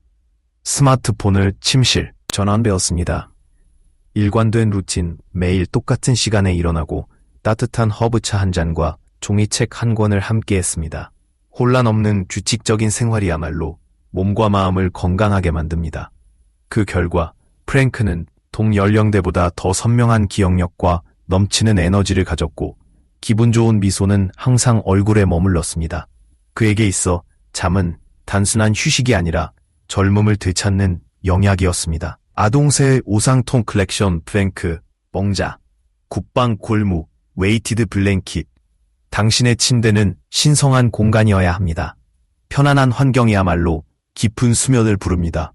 스마트폰을 침실, 전환되었습니다. 일관된 루틴, 매일 똑같은 시간에 일어나고 따뜻한 허브차 한 잔과 종이책 한 권을 함께 했습니다. 혼란 없는 규칙적인 생활이야말로 몸과 마음을 건강하게 만듭니다. 그 결과 프랭크는 동연령대보다 더 선명한 기억력과 넘치는 에너지를 가졌고 기분 좋은 미소는 항상 얼굴에 머물렀습니다. 그에게 있어 잠은 단순한 휴식이 아니라 젊음을 되찾는 영약이었습니다. 아동새 오상통 컬렉션 프랭크, 멍자, 굿방 골무, 웨이티드 블랭킷. 당신의 침대는 신성한 공간이어야 합니다. 편안한 환경이야말로 깊은 수면을 부릅니다.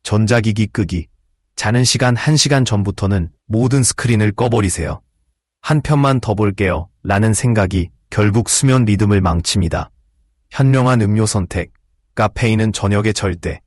전자기기 끄기. 자는 시간 1시간 전부터는 모든 스크린을 꺼버리세요. 한 편만 더 볼게요. 라는 생각이 결국 수면 리듬을 망칩니다. 현명한 음료 선택. 카페인은 저녁에 절대